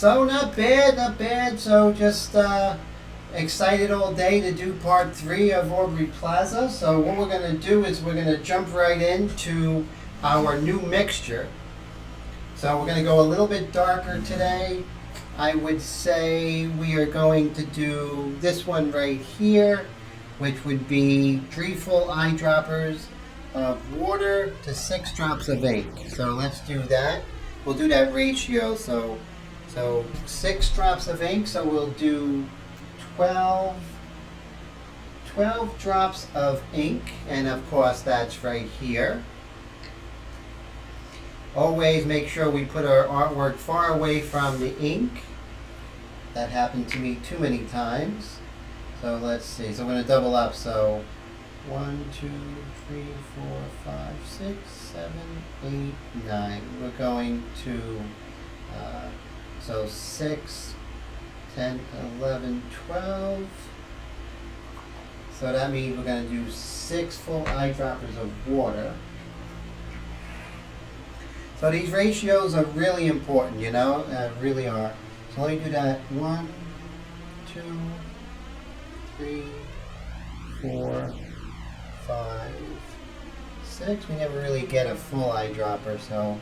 So not bad, not bad. So just excited all day to do part 3 of Aubrey Plaza. So what we're going to do is we're going to jump right into our new mixture. So we're going to go a little bit darker today. I would say we are going to do this one right here, which would be 3 full eyedroppers of water to 6 drops of ink. So let's do that. We'll do that ratio. So 6 drops of ink. So we'll do 12 drops of ink, and of course that's right here. Always make sure we put our artwork far away from the ink. That happened to me too many times. So let's see. So we're going to double up. So 1, 2, 3, 4, 5, 6, 7, 8, 9. We're going to, so 6, 10, 11, 12. So that means we're going to do 6 full eyedroppers of water. So these ratios are really important, you know, really are. So let me do that. 1, 2, 3, 4, 5, 6. We never really get a full eyedropper, so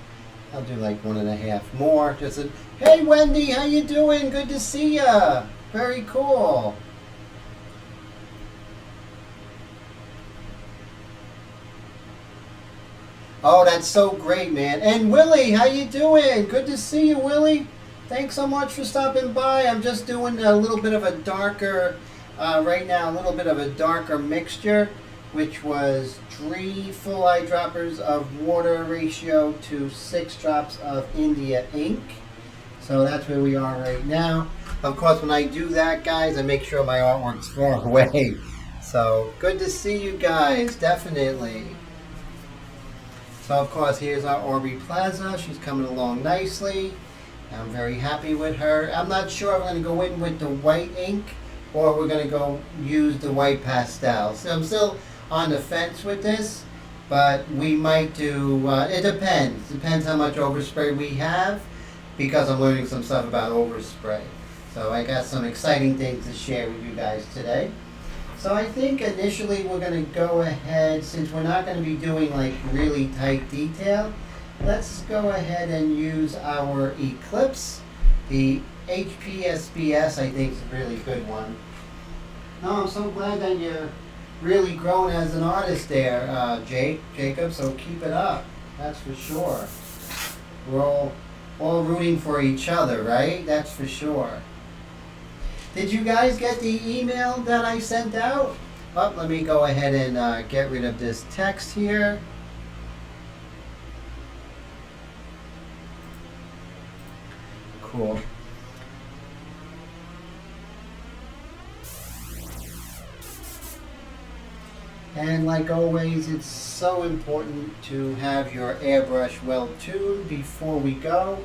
I'll do like 1.5 more. Just a, hey Wendy, how you doing? Good to see ya. Very cool. Oh, that's so great, man. And Willie, how you doing? Good to see you, Willie. Thanks so much for stopping by. I'm just doing a little bit of a darker, right now, a little bit of a darker mixture, which was 3 full eyedroppers of water ratio to 6 drops of India ink. So that's where we are right now. Of course, when I do that, guys, I make sure my artwork's far away. So good to see you guys, definitely. So of course, here's our Aubrey Plaza. She's coming along nicely. I'm very happy with her. I'm not sure if I'm going to go in with the white ink or we're going to go use the white pastel. So I'm still on the fence with this, but we might do, it depends. Depends how much overspray we have, because I'm learning some stuff about overspray. So I got some exciting things to share with you guys today. So I think initially we're going to go ahead, since we're not going to be doing like really tight detail, let's go ahead and use our Eclipse. The HP-SBS I think is a really good one. No, I'm so glad that you're really grown as an artist there, Jacob, so keep it up. That's for sure. We're all rooting for each other, right? That's for sure. Did you guys get the email that I sent out? Oh, let me go ahead and get rid of this text here. Cool. And like always, it's so important to have your airbrush well tuned before we go.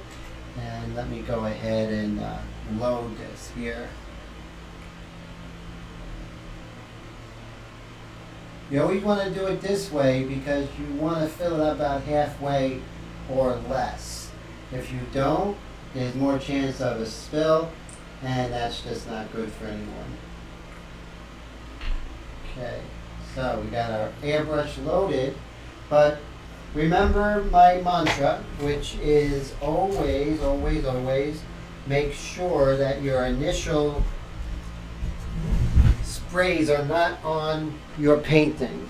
And let me go ahead and load this here. You always want to do it this way because you want to fill it about halfway or less. If you don't, there's more chance of a spill, and that's just not good for anyone. Okay, so we got our airbrush loaded, but remember my mantra, which is always, always, always make sure that your initial sprays are not on your painting.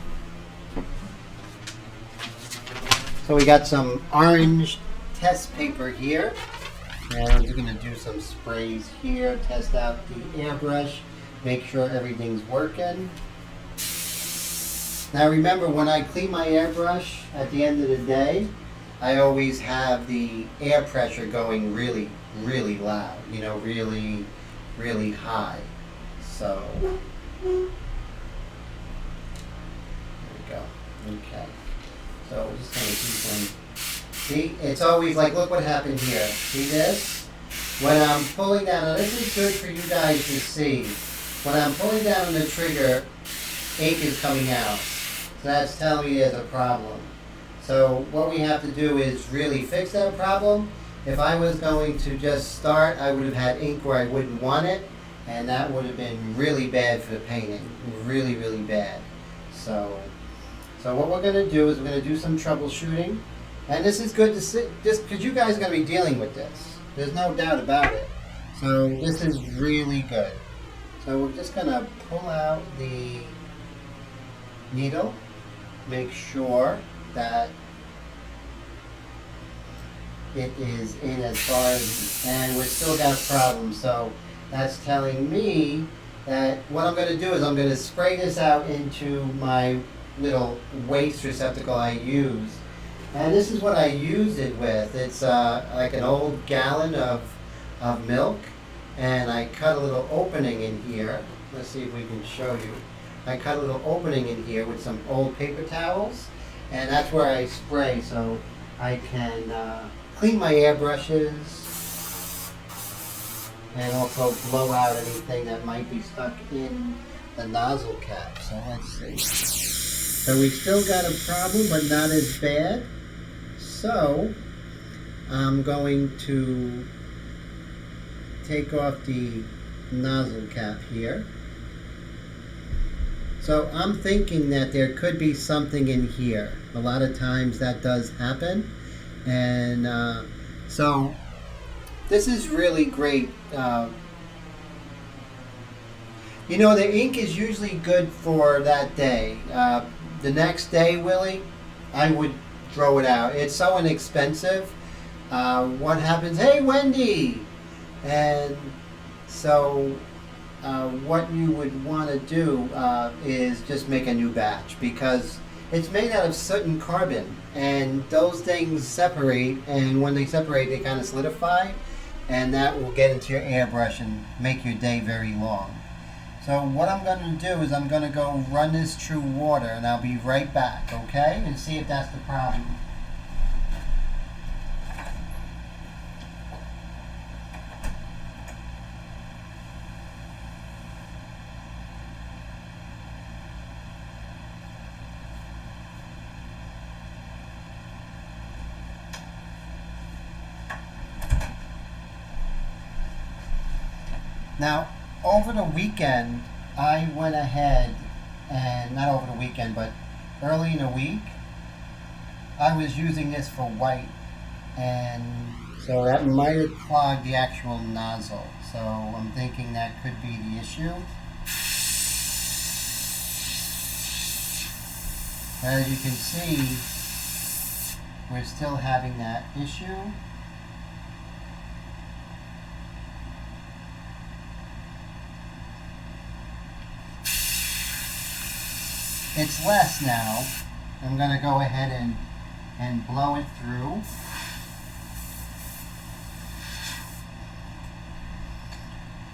So we got some orange test paper here, and we're going to do some sprays here, test out the airbrush, make sure everything's working. Now remember, when I clean my airbrush at the end of the day, I always have the air pressure going really, really loud, you know, really, really high. So there we go. Okay. So we're just going to do some. See, it's always like, look what happened here. See this? When I'm pulling down, now this is good for you guys to see. When I'm pulling down on the trigger, ink is coming out. So that's telling me there's a problem. So what we have to do is really fix that problem If I was going to just start, I would have had ink where I wouldn't want it, and that would have been really bad for the painting. Really, really bad. So what we're going to do is we're going to do some troubleshooting. And this is good to see, just because you guys are going to be dealing with this. There's no doubt about it. So this is really good. So we're just going to pull out the needle, make sure that it is in as far as, and we've still got a problem. So that's telling me that what I'm going to do is I'm going to spray this out into my little waste receptacle I use. And this is what I use it with. It's like an old gallon of milk, and I cut a little opening in here. Let's see if we can show you. I cut a little opening in here with some old paper towels, and that's where I spray so I can clean my airbrushes and also blow out anything that might be stuck in the nozzle cap. So let's see. So we still got a problem, but not as bad. So I'm going to take off the nozzle cap here. So I'm thinking that there could be something in here. A lot of times that does happen. And so this is really great. You know, the ink is usually good for that day. The next day, Willie, I would throw it out. It's so inexpensive. What happens? Hey, Wendy! And so what you would want to do is just make a new batch, because it's made out of soot and carbon, and those things separate, and when they separate they kind of solidify, and that will get into your airbrush and make your day very long. So what I'm going to do is I'm going to go run this through water, and I'll be right back, okay? And see if that's the problem. Now, over the weekend, I went ahead and, not over the weekend, but early in the week, I was using this for white, and so that might have clogged the actual nozzle. So I'm thinking that could be the issue. As you can see, we're still having that issue. It's less now. I'm going to go ahead and blow it through.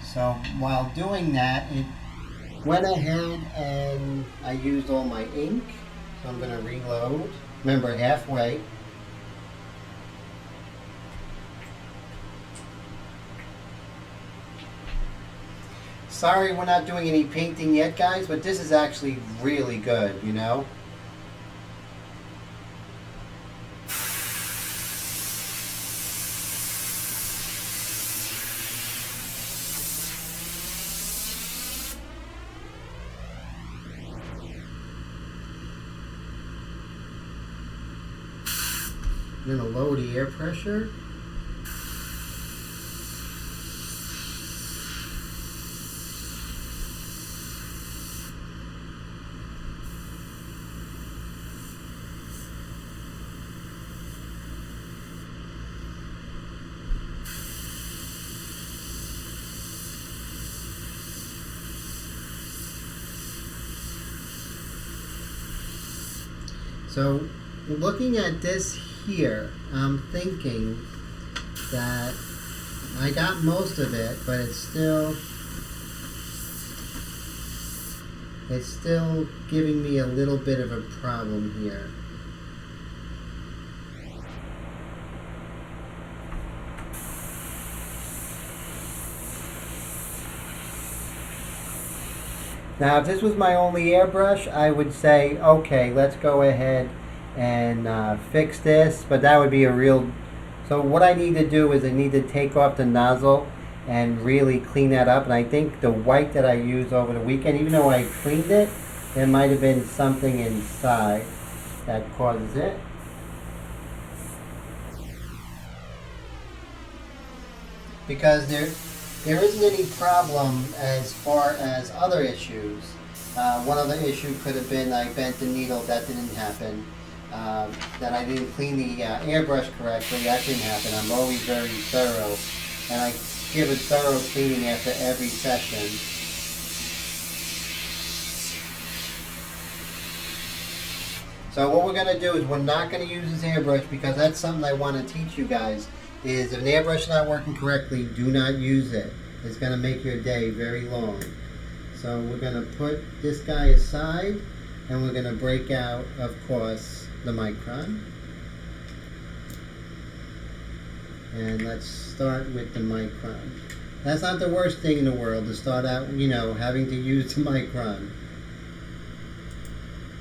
So while doing that, it went ahead and I used all my ink. So I'm going to reload. Remember, halfway. Sorry we're not doing any painting yet, guys, but this is actually really good, you know? I'm going to lower the air pressure. So looking at this here, I'm thinking that I got most of it, but it's still giving me a little bit of a problem here. Now, if this was my only airbrush, I would say, okay, let's go ahead and fix this, but that would be a real So what I need to do is I need to take off the nozzle and really clean that up. And I think the white that I used over the weekend, even though I cleaned it, there might have been something inside that causes it. Because there isn't any problem as far as other issues. One other issue could have been I bent the needle. That didn't happen. That I didn't clean the airbrush correctly. That didn't happen. I'm always very thorough, and I give a thorough cleaning after every session. So what we're going to do is we're not going to use this airbrush, because that's something I want to teach you guys, is if an airbrush is not working correctly, do not use it. It's going to make your day very long. So we're going to put this guy aside, and we're going to break out, of course, the micron. And let's start with the micron. That's not the worst thing in the world to start out, having to use the micron.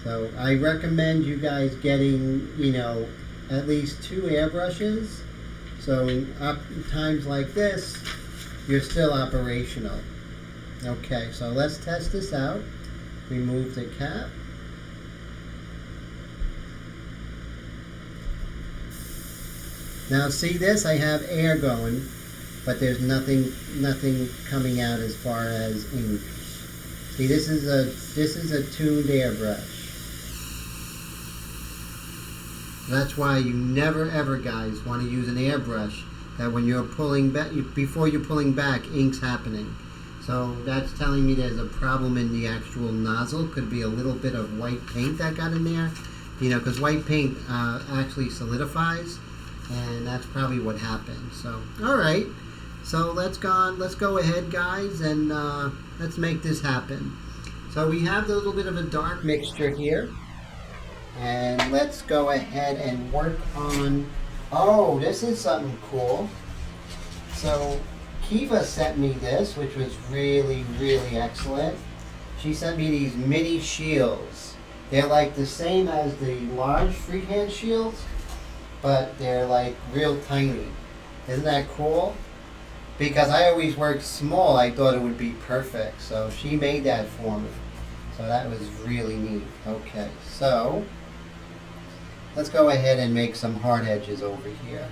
So I recommend you guys getting, at least 2 airbrushes. So in times like this, you're still operational. Okay, so let's test this out. Remove the cap. Now see this? I have air going, but there's nothing coming out as far as ink. See, this is a tuned airbrush. That's why you never ever, guys, want to use an airbrush that when you're pulling back, before you're pulling back, ink's happening. So that's telling me there's a problem in the actual nozzle. Could be a little bit of white paint that got in there, because white paint actually solidifies, and that's probably what happened. So, all right. So let's go ahead, guys, and let's make this happen. So we have a little bit of a dark mixture here. And let's go ahead and work on, oh, this is something cool. So Kiva sent me this, which was really, really excellent. She sent me these mini shields. They're like the same as the large freehand shields, but they're like real tiny. Isn't that cool? Because I always worked small, I thought it would be perfect. So she made that for me. So that was really neat. Okay, so let's go ahead and make some hard edges over here.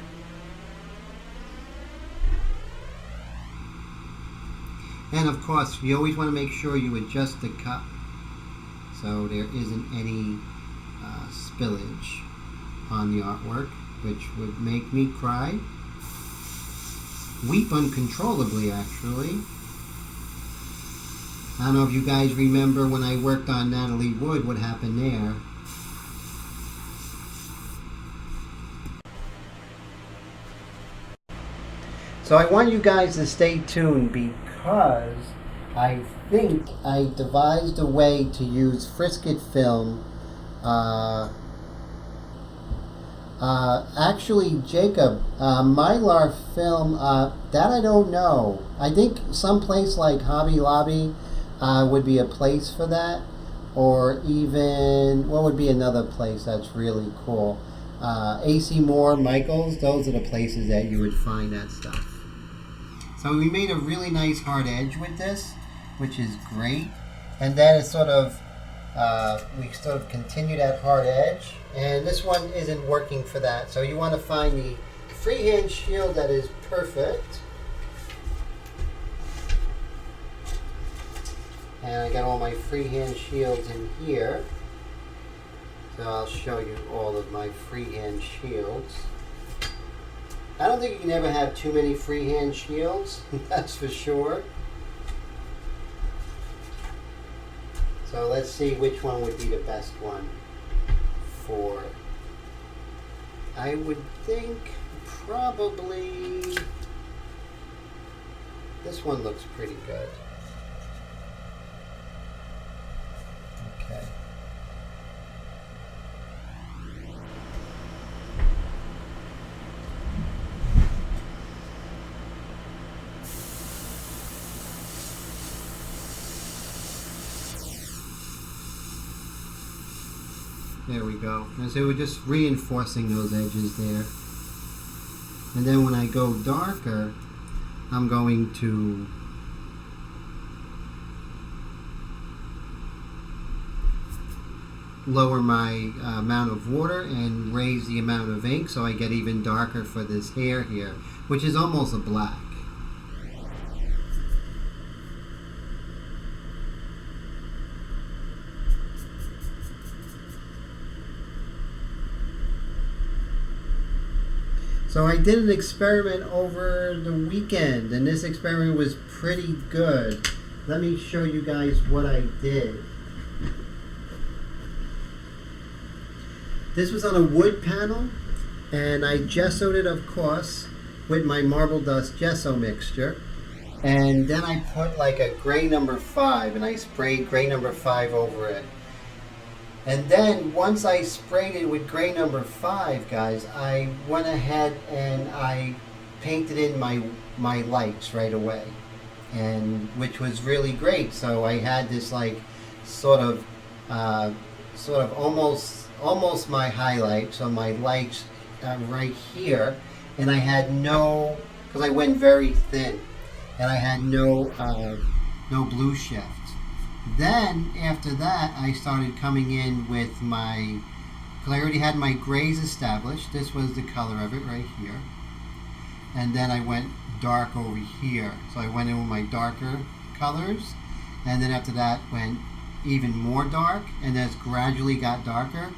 And of course, you always want to make sure you adjust the cup so there isn't any spillage on the artwork, which would make me cry. Weep uncontrollably, actually. I don't know if you guys remember when I worked on Natalie Wood, what happened there. So I want you guys to stay tuned, because I think I devised a way to use Frisket film. Actually, Jacob, Mylar film, that I don't know. I think some place like Hobby Lobby would be a place for that, or even, what would be another place that's really cool? AC Moore, Michaels, those are the places that you would find that stuff. So we made a really nice hard edge with this, which is great. And then it's sort of, we sort of continue that hard edge. And this one isn't working for that. So you want to find the freehand shield that is perfect. And I got all my freehand shields in here. So I'll show you all of my freehand shields. I don't think you can ever have too many freehand shields, that's for sure. So let's see which one would be the best one for. I would think probably this one looks pretty good. Okay. There we go. And so we're just reinforcing those edges there. And then when I go darker, I'm going to lower my amount of water and raise the amount of ink so I get even darker for this hair here, which is almost a black. So I did an experiment over the weekend, and this experiment was pretty good. Let me show you guys what I did. This was on a wood panel, and I gessoed it, of course, with my marble dust gesso mixture. And then I put like a gray number 5, and I sprayed gray number 5 over it. And then once I sprayed it with gray number 5, guys, I went ahead and I painted in my lights right away, and which was really great. So I had this like sort of almost my highlight. So my lights right here, and I had no, because I went very thin, and I had no blue shift. Then after that, I started coming in with my, because I already had my grays established. This was the color of it right here. And then I went dark over here. So I went in with my darker colors. And then after that went even more dark, and then it gradually got darker.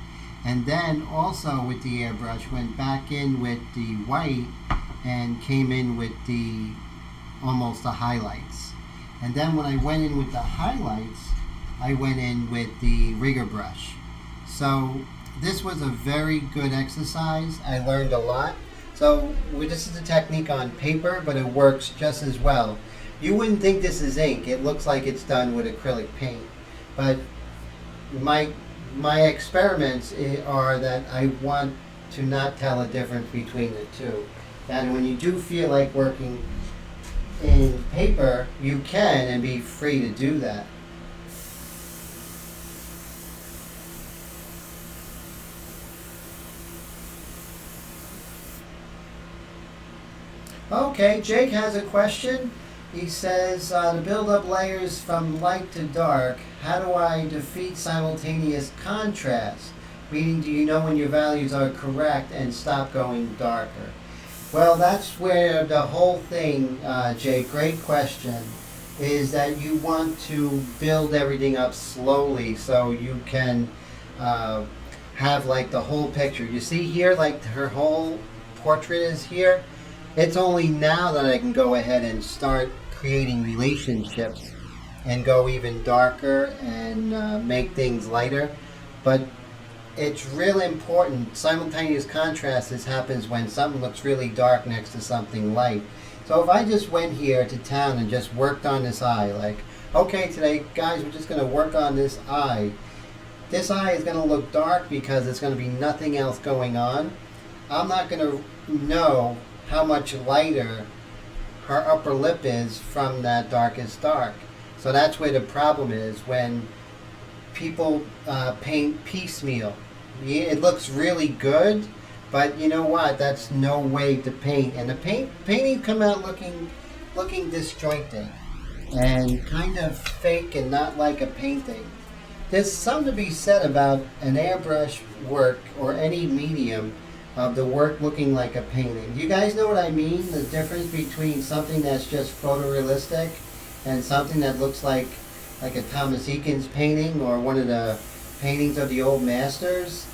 And then also with the airbrush, went back in with the white and came in with the almost the highlights. And then when I went in with the highlights, I went in with the rigger brush. So this was a very good exercise. I learned a lot. So this is a technique on paper, but it works just as well. You wouldn't think this is ink. It looks like it's done with acrylic paint. But my experiments are that I want to not tell a difference between the two. And when you do feel like working in paper, you can, and be free to do that. Okay, Jake has a question. He says, to build up layers from light to dark, how do I defeat simultaneous contrast? Meaning, do you know when your values are correct and stop going darker? Well, that's where the whole thing, Jake, great question, is that you want to build everything up slowly so you can have like the whole picture. You see here, like her whole portrait is here. It's only now that I can go ahead and start creating relationships and go even darker and make things lighter. But it's really important. Simultaneous contrast happens when something looks really dark next to something light. So if I just went here to town and just worked on this eye, like, okay, today, guys, we're just going to work on this eye. This eye is going to look dark because there's going to be nothing else going on. I'm not going to know how much lighter her upper lip is from that darkest dark. So that's where the problem is when people paint piecemeal. It looks really good, but you know what? That's no way to paint. And the painting come out looking disjointed and kind of fake and not like a painting. There's something to be said about an airbrush work or any medium of the work looking like a painting. Do you guys know what I mean? The difference between something that's just photorealistic and something that looks like a Thomas Eakins painting or one of the paintings of the old masters.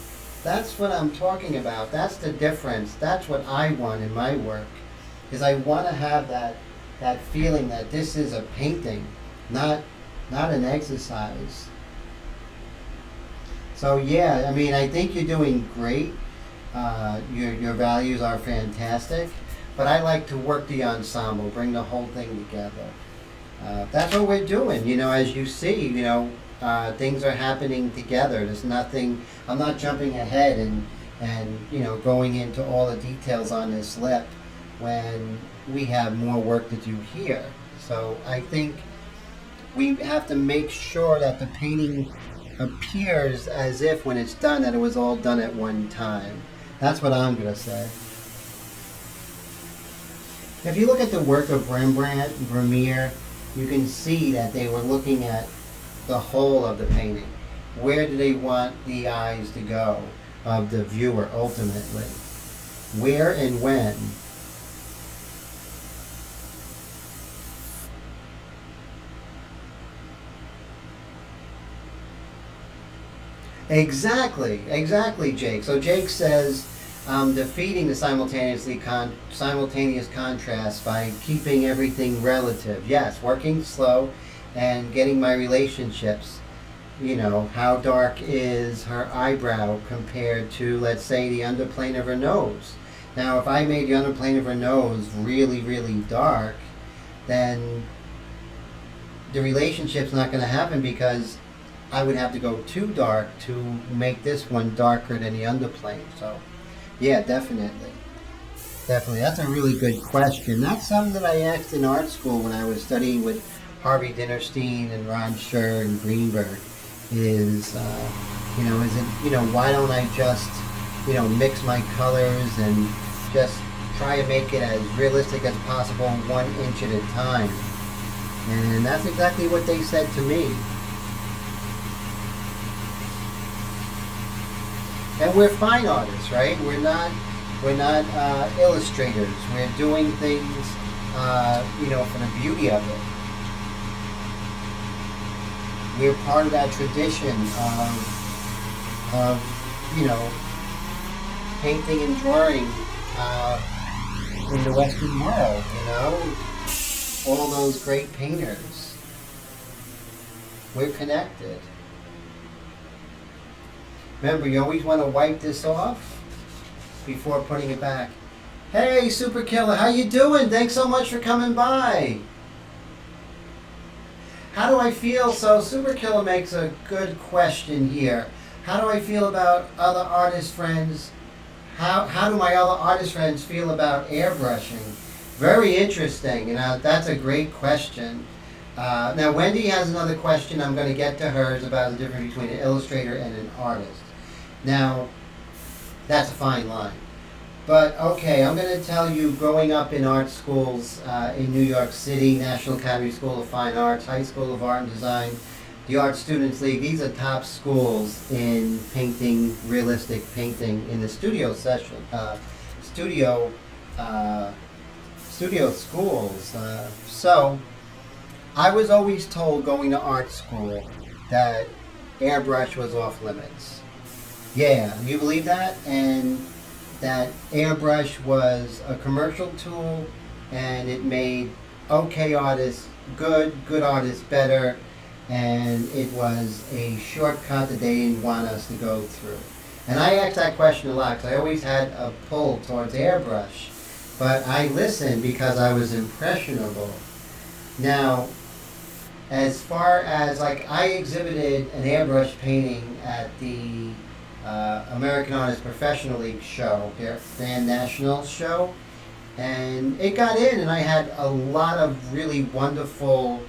That's what I'm talking about. That's the difference. That's what I want in my work, is I want to have that feeling that this is a painting, not an exercise. So yeah, I mean, I think you're doing great. Your values are fantastic, but I like to work the ensemble, bring the whole thing together. That's what we're doing. You know, as you see, you know, things are happening together. There's nothing, I'm not jumping ahead and you know, going into all the details on this lip when we have more work to do here. So I think we have to make sure that the painting appears as if when it's done that it was all done at one time. That's what I'm going to say. If you look at the work of Rembrandt, Vermeer, you can see that they were looking at the whole of the painting. Where do they want the eyes to go of the viewer ultimately? Where and when? Exactly, Jake. So Jake says defeating the simultaneous contrast by keeping everything relative. Yes, working slow and getting my relationships. You know, how dark is her eyebrow compared to, let's say, the underplane of her nose. Now, if I made the underplane of her nose really, really dark, then the relationship's not going to happen because I would have to go too dark to make this one darker than the underplane. So, yeah, definitely. Definitely. That's a really good question. That's something that I asked in art school when I was studying with Harvey Dinnerstein and Ron Scher and Greenberg. Is, is it, why don't I just, mix my colors and just try to make it as realistic as possible 1 inch at a time? And that's exactly what they said to me. And we're fine artists, right? We're not illustrators. We're doing things, for the beauty of it. We're part of that tradition of painting and drawing in the Western world, all those great painters. We're connected. Remember, you always want to wipe this off before putting it back. Hey, Super Killer, how you doing? Thanks so much for coming by. How do I feel? So Super Killer makes a good question here. How do I feel about other artist friends? How do my other artist friends feel about airbrushing? Very interesting. That's a great question. Now Wendy has another question. I'm going to get to hers about the difference between an illustrator and an artist. Now, that's a fine line. But okay, I'm going to tell you, growing up in art schools in New York City, National Academy School of Fine Arts, High School of Art and Design, the Art Students League, these are top schools in painting, realistic painting in the studio session, studio schools. So I was always told going to art school that airbrush was off limits. Yeah, you believe that? And that airbrush was a commercial tool and it made okay artists good artists better, and it was a shortcut that they didn't want us to go through. And I asked that question a lot because I always had a pull towards airbrush, but I listened because I was impressionable. Now, as far as, I exhibited an airbrush painting at the American Artists Professional League show, their Fan National show, and it got in, and I had a lot of really wonderful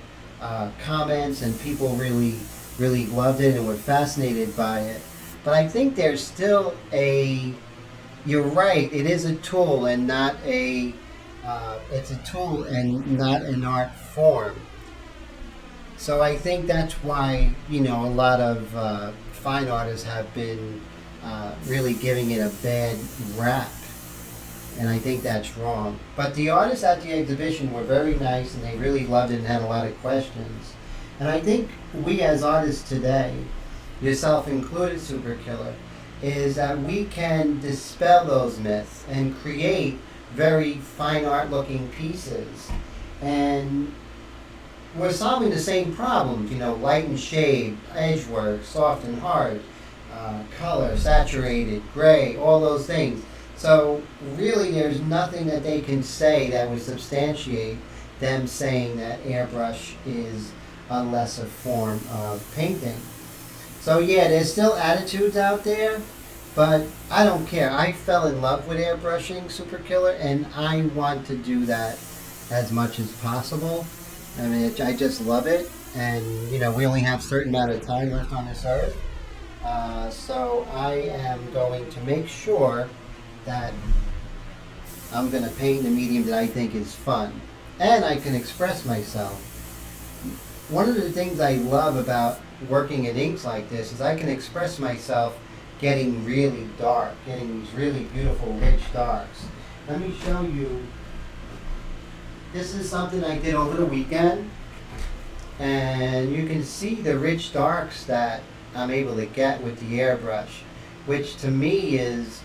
comments, and people really loved it and were fascinated by it. But I think there's still you're right, it is a tool and not it's a tool and not an art form. So I think that's why, a lot of fine artists have been really giving it a bad rap. And I think that's wrong. But the artists at the exhibition were very nice, and they really loved it and had a lot of questions. And I think we as artists today, yourself included, Super Killer, is that we can dispel those myths and create very fine art looking pieces. And we're solving the same problems, light and shade, edge work, soft and hard, color, saturated, gray, all those things. So really there's nothing that they can say that would substantiate them saying that airbrush is a lesser form of painting. So yeah, there's still attitudes out there, but I don't care. I fell in love with airbrushing, Super Killer, and I want to do that as much as possible. I mean, I just love it, and we only have a certain amount of time left on this earth. So I am going to make sure that I'm going to paint in a medium that I think is fun. And I can express myself. One of the things I love about working in inks like this is I can express myself getting really dark, getting these really beautiful rich darks. Let me show you. This is something I did over the weekend, and you can see the rich darks that I'm able to get with the airbrush, which to me is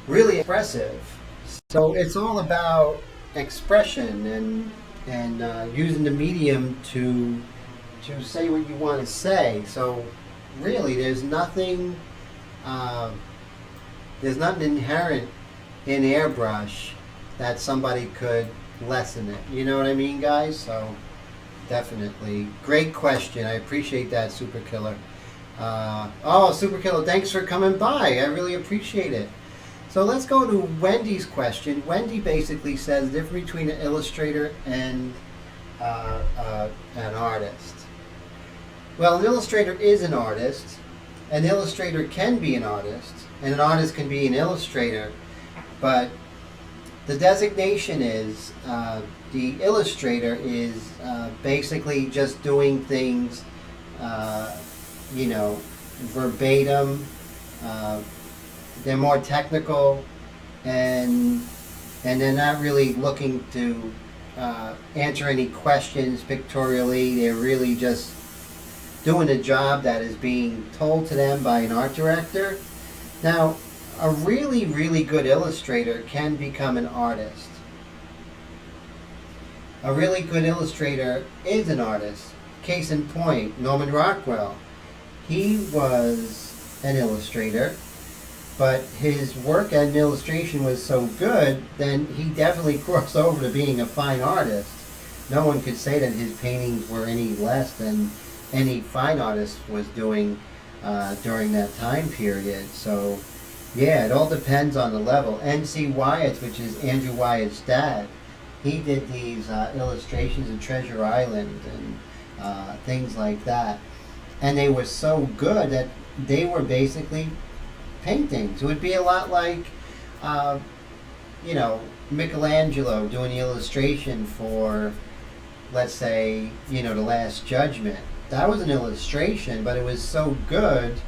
really expressive. So it's all about expression and using the medium to say what you want to say. So really, there's nothing inherent in airbrush that somebody could lessen it. You know what I mean, guys? So definitely. Great question. I appreciate that, Super Killer. Super Killer, thanks for coming by. I really appreciate it. So let's go to Wendy's question. Wendy basically says the difference between an illustrator and an artist. Well, an illustrator is an artist. An illustrator can be an artist, and an artist can be an illustrator. But the designation is the illustrator is basically just doing things, verbatim. They're more technical, and they're not really looking to answer any questions pictorially. They're really just doing a job that is being told to them by an art director. Now, a really, really good illustrator can become an artist. A really good illustrator is an artist. Case in point, Norman Rockwell. He was an illustrator, but his work at an illustration was so good, then he definitely crossed over to being a fine artist. No one could say that his paintings were any less than any fine artist was doing during that time period. So, yeah, it all depends on the level. N.C. Wyatt, which is Andrew Wyatt's dad, he did these illustrations of Treasure Island and things like that. And they were so good that they were basically paintings. It would be a lot like, Michelangelo doing the illustration for, let's say, The Last Judgment. That was an illustration, but it was so good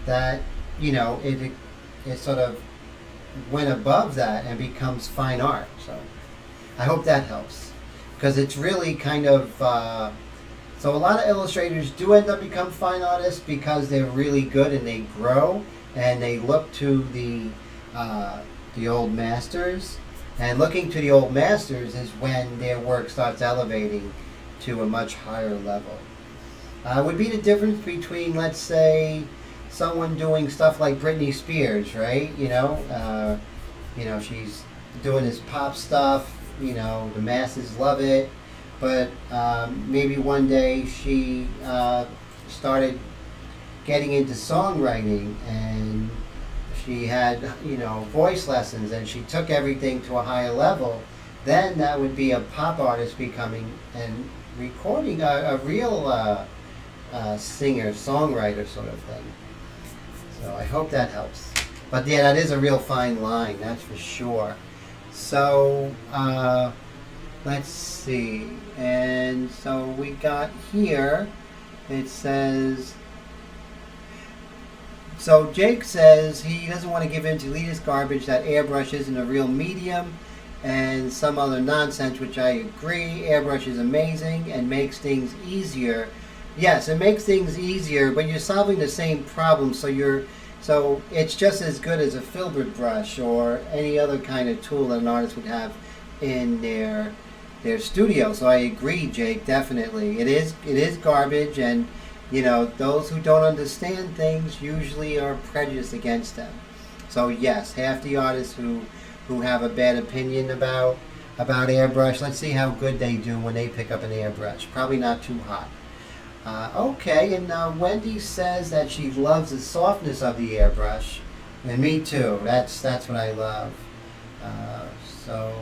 that, it sort of went above that and becomes fine art. So I hope that helps, because it's really kind of so a lot of illustrators do end up become fine artists because they're really good and they grow and they look to the old masters, and looking to the old masters is when their work starts elevating to a much higher level. Would be the difference between, let's say, someone doing stuff like Britney Spears, right? She's doing this pop stuff. The masses love it, but maybe one day she started getting into songwriting, and she had voice lessons, and she took everything to a higher level. Then that would be a pop artist becoming and recording a real singer, songwriter sort of thing. So I hope that helps. But yeah, that is a real fine line, that's for sure. So let's see. And so we got here, it says, so Jake says he doesn't want to give in to elitist garbage that airbrush isn't a real medium and some other nonsense, which I agree. Airbrush is amazing and makes things easier. Yes, it makes things easier, but you're solving the same problem, so it's just as good as a filbert brush or any other kind of tool that an artist would have in their studio. So I agree, Jake, definitely. It is garbage, and those who don't understand things usually are prejudiced against them. So yes, half the artists who have a bad opinion about airbrush, let's see how good they do when they pick up an airbrush. Probably not too hot. Okay, and Wendy says that she loves the softness of the airbrush, and me too. That's what I love. So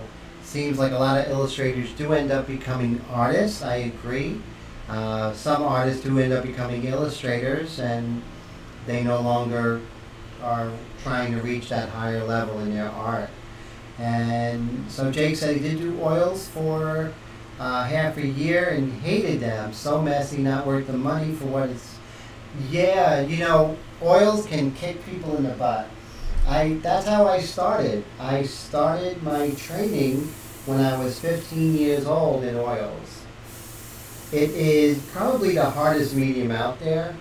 seems like a lot of illustrators do end up becoming artists. I agree. Some artists do end up becoming illustrators, and they no longer are trying to reach that higher level in their art. And so Jake said he did do oils for half a year and hated them. So messy, not worth the money for what it's. Yeah, you know, oils can kick people in the butt. That's how I started. I started my training when I was 15 years old in oils. It is probably the hardest medium out there,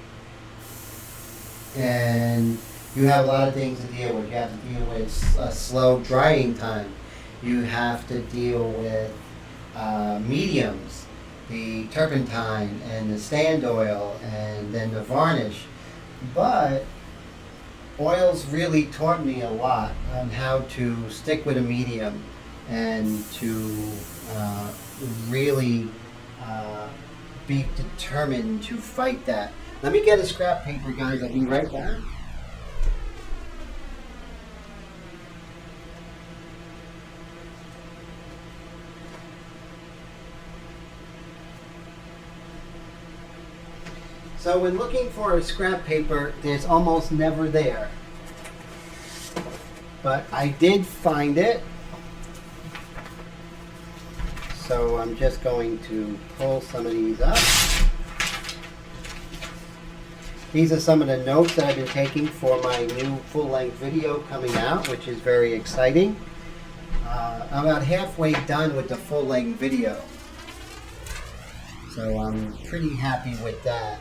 and you have a lot of things to deal with. You have to deal with a slow drying time. You have to deal with mediums, the turpentine and the stand oil, and then the varnish. But oils really taught me a lot on how to stick with a medium and to really be determined to fight that. Let me get a scrap paper, guys. I'll be right back. So when looking for a scrap paper, there's almost never there. But I did find it. So I'm just going to pull some of these up. These are some of the notes that I've been taking for my new full-length video coming out, which is very exciting. I'm about halfway done with the full-length video. So I'm pretty happy with that.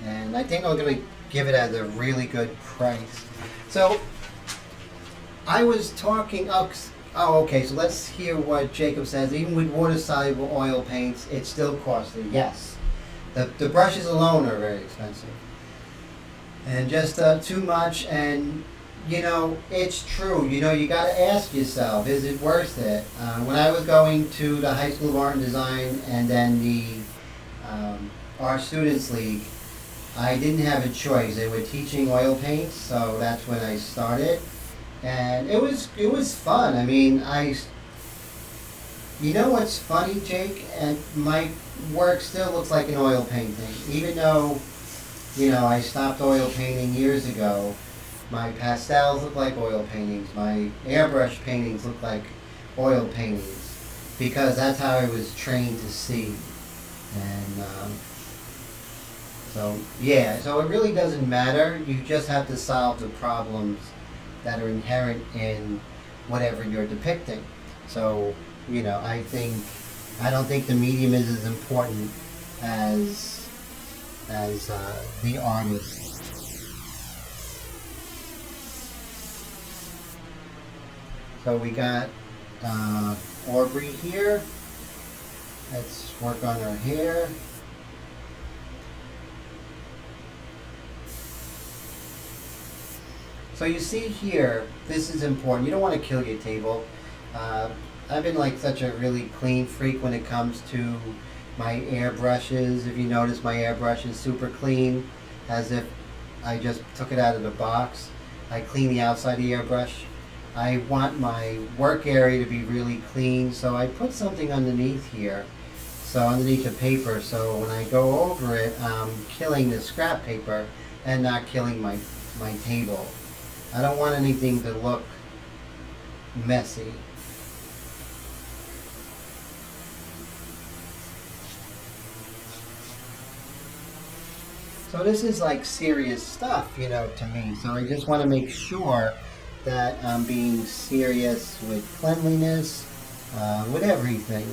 And I think I'm going to give it at a really good price. So I was talking, okay, so let's hear what Jacob says. Even with water-soluble oil paints, it's still costly. Yes. The brushes alone are very expensive. And just too much, and you know, it's true. You know, you got to ask yourself, is it worth it? When I was going to the High School of Art and Design and then the Art Students League, I didn't have a choice. They were teaching oil paints, so that's when I started. And it was fun. I mean, you know what's funny, Jake? And my work still looks like an oil painting. Even though, you know, I stopped oil painting years ago, my pastels look like oil paintings. My airbrush paintings look like oil paintings. Because that's how I was trained to see. And so, yeah, so it really doesn't matter. You just have to solve the problems that are inherent in whatever you're depicting. So, you know, I don't think the medium is as important as the artist. So we got Aubrey here. Let's work on her hair. So you see here, this is important. You don't want to kill your table. I've been like such a really clean freak when it comes to my airbrushes. If you notice, my airbrush is super clean, as if I just took it out of the box. I clean the outside of the airbrush. I want my work area to be really clean, so I put something underneath here. So underneath the paper, so when I go over it, I'm killing the scrap paper and not killing my table. I don't want anything to look messy. So this is like serious stuff, you know, to me. So I just want to make sure that I'm being serious with cleanliness, with everything.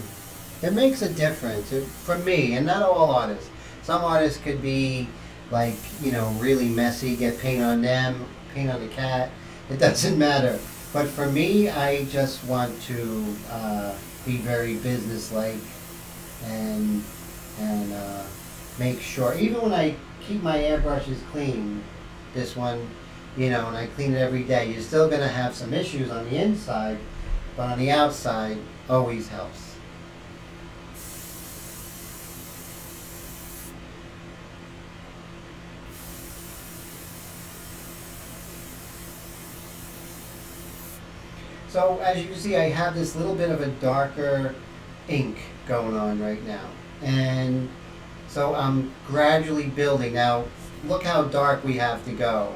It makes a difference for me, and not all artists. Some artists could be like, you know, really messy, get paint on them, paint on the cat. It doesn't matter. But for me, I just want to be very businesslike and make sure, even when I keep my airbrushes clean, this one, you know, and I clean it every day, you're still going to have some issues on the inside, but on the outside, always helps. So as you can see, I have this little bit of a darker ink going on right now. And so I'm gradually building. Now, look how dark we have to go.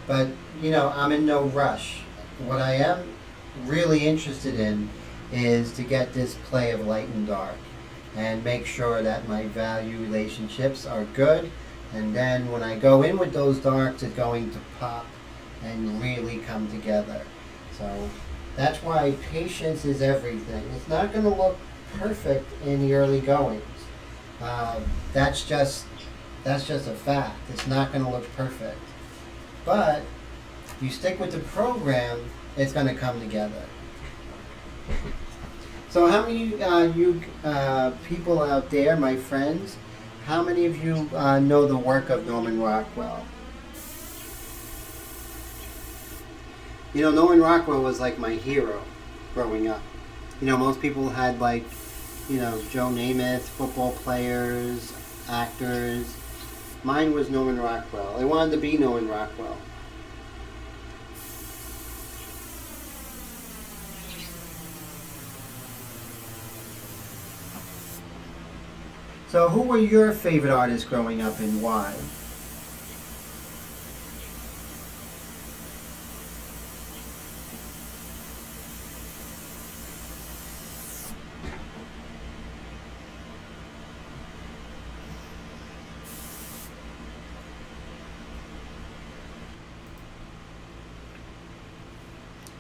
But, you know, I'm in no rush. What I am really interested in is to get this play of light and dark and make sure that my value relationships are good. And then when I go in with those darks, it's going to pop and really come together. So that's why patience is everything. It's not going to look perfect in the early goings. That's just a fact. It's not going to look perfect. But you stick with the program, it's going to come together. So how many you people out there, my friends, how many of you know the work of Norman Rockwell? You know, Norman Rockwell was like my hero growing up. You know, most people had like, you know, Joe Namath, football players, actors. Mine was Norman Rockwell. I wanted to be Norman Rockwell. So who were your favorite artists growing up and why?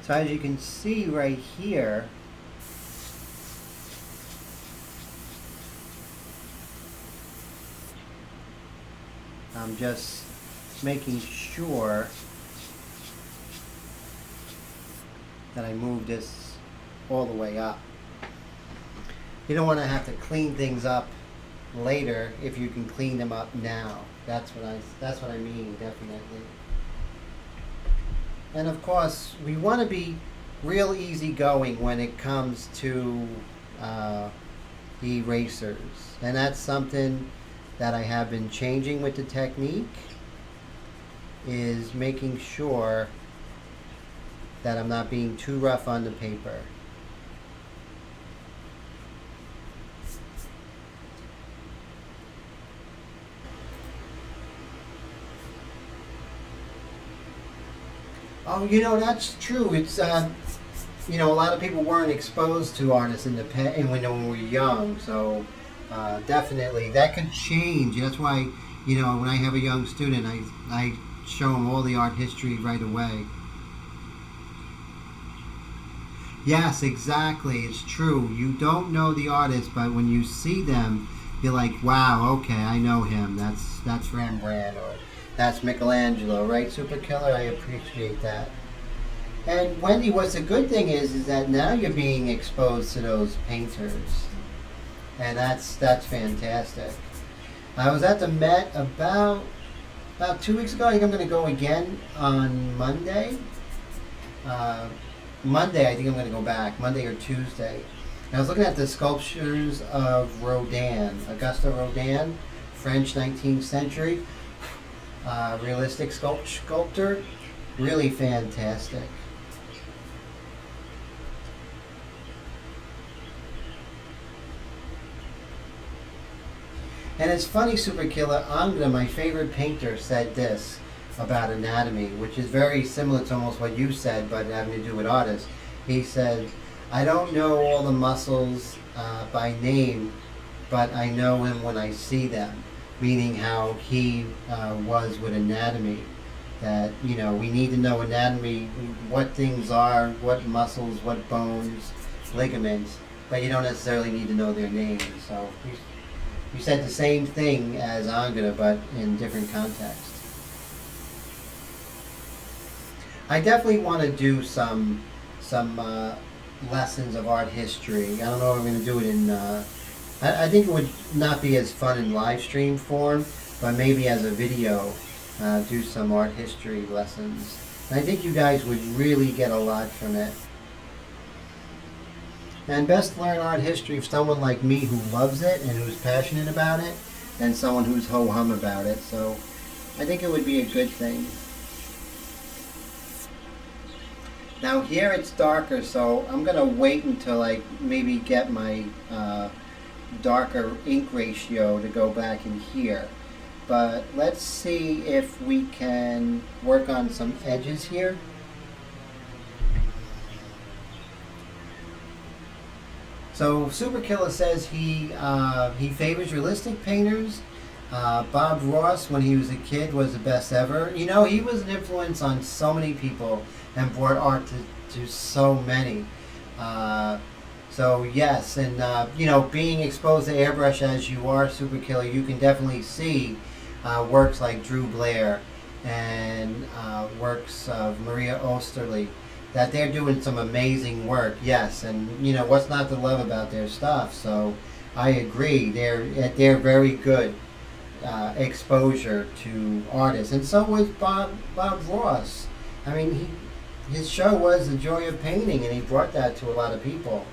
So as you can see right here, I'm just making sure that I move this all the way up. You don't want to have to clean things up later if you can clean them up now. That's what I mean, definitely. And of course, we want to be real easygoing when it comes to erasers, and that's something that I have been changing with the technique, is making sure that I'm not being too rough on the paper. Oh, you know, that's true. It's, you know, a lot of people weren't exposed to artists in the when we were young, so definitely that could change. That's why, you know, when I have a young student, I show them all the art history right away. Yes, exactly. It's true. You don't know the artist, but when you see them, you're like, wow, okay, I know him. That's Rembrandt, or that's Michelangelo, right? Super Killer, I appreciate that. And Wendy, what's the good thing is that now you're being exposed to those painters, and that's fantastic. I was at the Met about 2 weeks ago. I think I'm going to go again on Monday. Monday, I think I'm going to go back, Monday or Tuesday. And I was looking at the sculptures of Rodin, Auguste Rodin, French 19th century, realistic sculptor, really fantastic. And it's funny, Super Killer, Angela, my favorite painter, said this about anatomy, which is very similar to almost what you said, but having to do with artists. He said, I don't know all the muscles by name, but I know him when I see them, meaning how he was with anatomy. That, you know, we need to know anatomy, what things are, what muscles, what bones, ligaments, but you don't necessarily need to know their names. So you said the same thing as Angela, but in different contexts. I definitely want to do some lessons of art history. I don't know if I'm going to do it in. I think it would not be as fun in live stream form, but maybe as a video, do some art history lessons. And I think you guys would really get a lot from it. And best to learn art history from someone like me who loves it and who's passionate about it, than someone who's ho-hum about it. So I think it would be a good thing. Now here it's darker, so I'm going to wait until I maybe get my darker ink ratio to go back in here. but let's see if we can work on some edges here. So Superkiller says he favors realistic painters. Bob Ross, when he was a kid, was the best ever. You know, he was an influence on so many people and brought art to so many. So yes, and you know, being exposed to airbrush as you are, Superkiller, you can definitely see works like Drew Blair and works of Maria Osterley, that they're doing some amazing work. Yes, and you know, what's not to love about their stuff? So I agree, they're very good exposure to artists, and so was Bob Ross. I mean, his show was The Joy of Painting, and he brought that to a lot of people.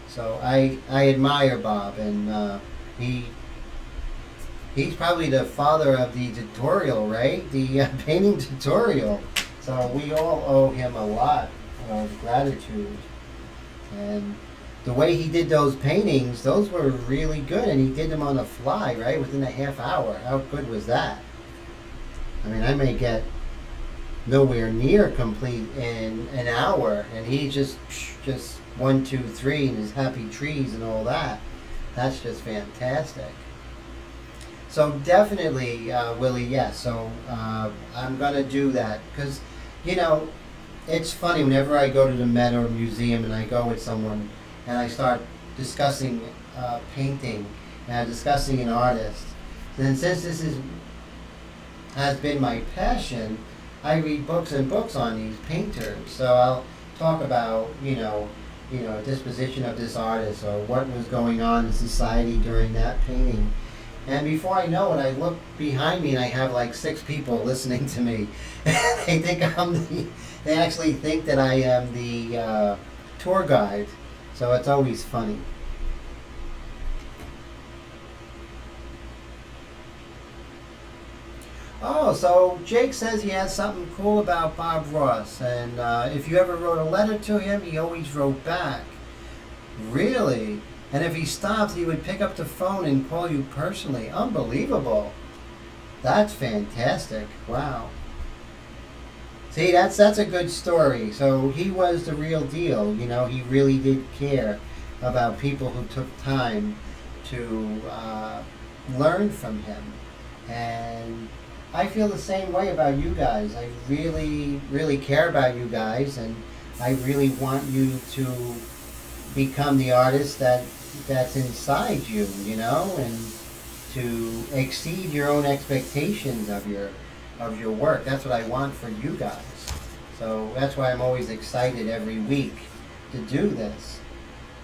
So I admire Bob, and he's probably the father of the tutorial, right? The painting tutorial. So we all owe him a lot of gratitude. And the way he did those paintings, those were really good, and he did them on the fly, right? Within a half hour. How good was that? I mean, I may get nowhere near complete in an hour, and he just 1, 2, 3, and his happy trees and all that. That's just fantastic. So definitely, Willie, yes. So I'm gonna do that because, you know, it's funny whenever I go to the Met or museum and I go with someone and I start discussing painting and discussing an artist. Then since this has been my passion, I read books and books on these painters. So I'll talk about, you know, disposition of this artist or what was going on in society during that painting. And before I know it, I look behind me and I have like 6 people listening to me. They think they actually think that I am the tour guide. So it's always funny. Oh, so Jake says he has something cool about Bob Ross, and if you ever wrote a letter to him, he always wrote back. Really? And if he stopped, he would pick up the phone and call you personally. Unbelievable. That's fantastic. Wow. See, that's a good story. So he was the real deal. You know, he really did care about people who took time to learn from him. And I feel the same way about you guys. I really, really care about you guys, and I really want you to become the artist that's inside you, you know, and to exceed your own expectations of your work. That's what I want for you guys. So that's why I'm always excited every week to do this.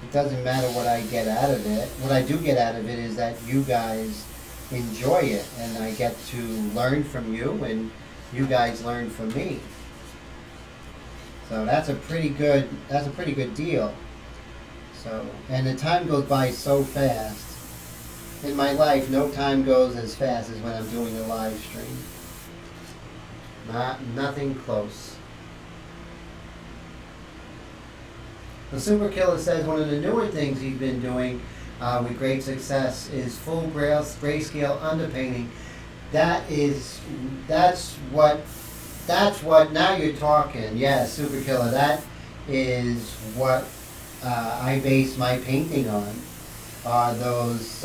It doesn't matter what I get out of it. What I do get out of it is that you guys enjoy it, and I get to learn from you, and you guys learn from me. So that's a pretty good deal. So, and the time goes by so fast. In my life, no time goes as fast as when I'm doing a live stream. Nothing close. The Superkiller says one of the newer things he's been doing with great success is full grayscale underpainting. That's what, now you're talking. Yeah, Superkiller, that is what I base my painting on, are those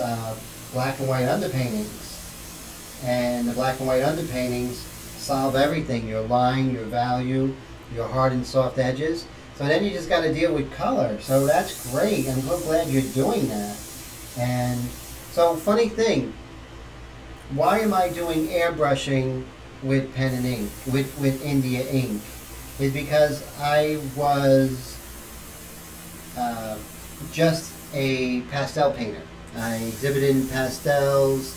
black and white underpaintings. And the black and white underpaintings solve everything, your line, your value, your hard and soft edges. So then you just got to deal with color. So that's great. I'm so glad you're doing that. And so, funny thing, why am I doing airbrushing with pen and ink, with India ink? Is because I was just a pastel painter. I exhibited in pastels.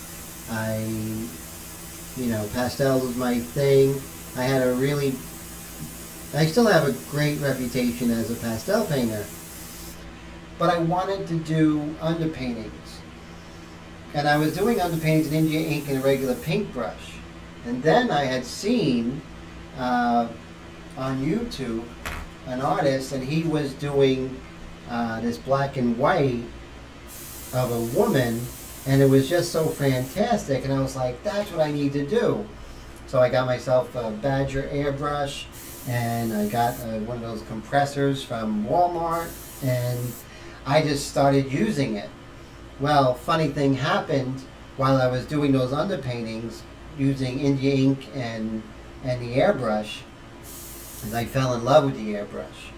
Pastels was my thing. I still have a great reputation as a pastel painter. But I wanted to do underpaintings. And I was doing underpaintings in India ink and a regular paintbrush. And then I had seen on YouTube an artist, and he was doing this black and white of a woman And it was just so fantastic, and I was like, that's what I need to do. So I got myself a Badger airbrush, and I got one of those compressors from Walmart, and I just started using it. Well, funny thing happened while I was doing those underpaintings using India ink and the airbrush, and I fell in love with the airbrush.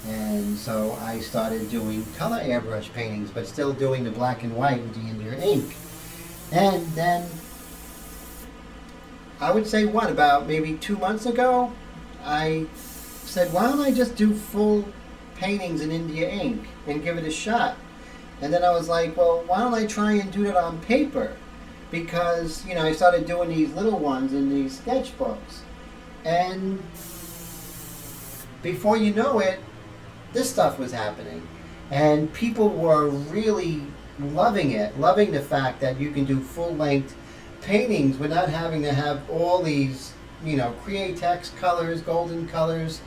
And so I started doing color airbrush paintings, but still doing the black and white with the India ink. And then, I would say about maybe 2 months ago, I said, why don't I just do full paintings in India ink and give it a shot? And then I was like, well, why don't I try and do it on paper? Because, I started doing these little ones in these sketchbooks. And before you know it, this stuff was happening. And people were really loving it, loving the fact that you can do full-length paintings without having to have all these, Createx colors, golden colors.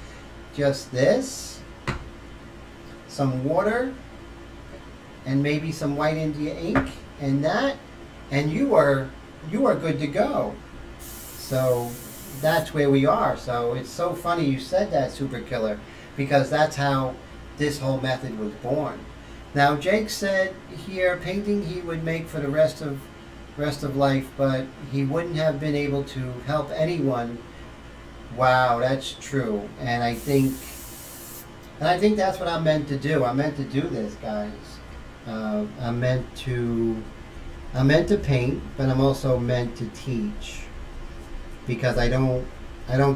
Just this, some water, and maybe some white India ink, and that, and you are good to go. So that's where we are. So it's so funny you said that, Super Killer, because that's how this whole method was born. Now Jake said here painting he would make for the rest of life, but he wouldn't have been able to help anyone. Wow, that's true. And I think that's what I'm meant to do. I'm meant to do this, guys. I'm meant to paint, but I'm also meant to teach, because I don't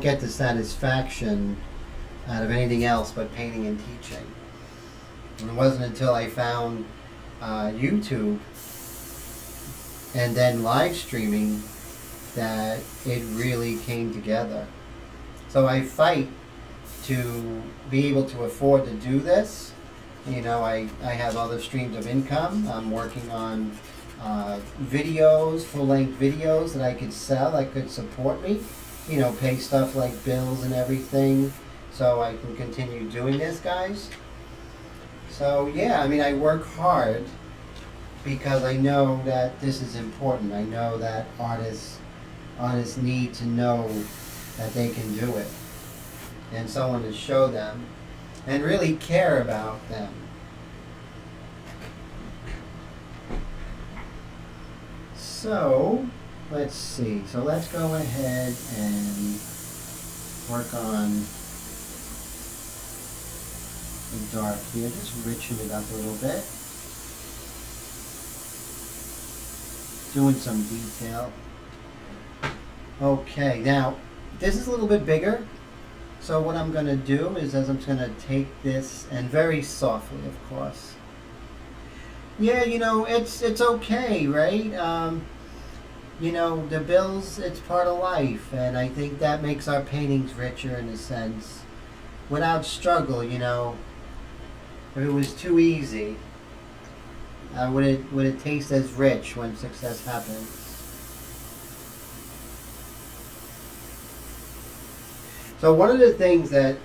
get the satisfaction out of anything else but painting and teaching. And it wasn't until I found YouTube and then live streaming that it really came together. So I fight to be able to afford to do this. I have other streams of income. I'm working on videos, full-length videos that I could sell, that could support me, pay stuff like bills and everything, so I can continue doing this, guys. So yeah, I work hard because I know that this is important. I know that artists need to know that they can do it, and someone to show them and really care about them. So let's see. So let's go ahead and work on the dark here. Just richen it up a little bit. Doing some detail. Okay, now this is a little bit bigger. So what I'm going to do is I'm just going to take this, and very softly, of course. Yeah, it's okay, right? The bills, it's part of life, and I think that makes our paintings richer in a sense. Without struggle, if it was too easy, would it taste as rich when success happens? So one of the things that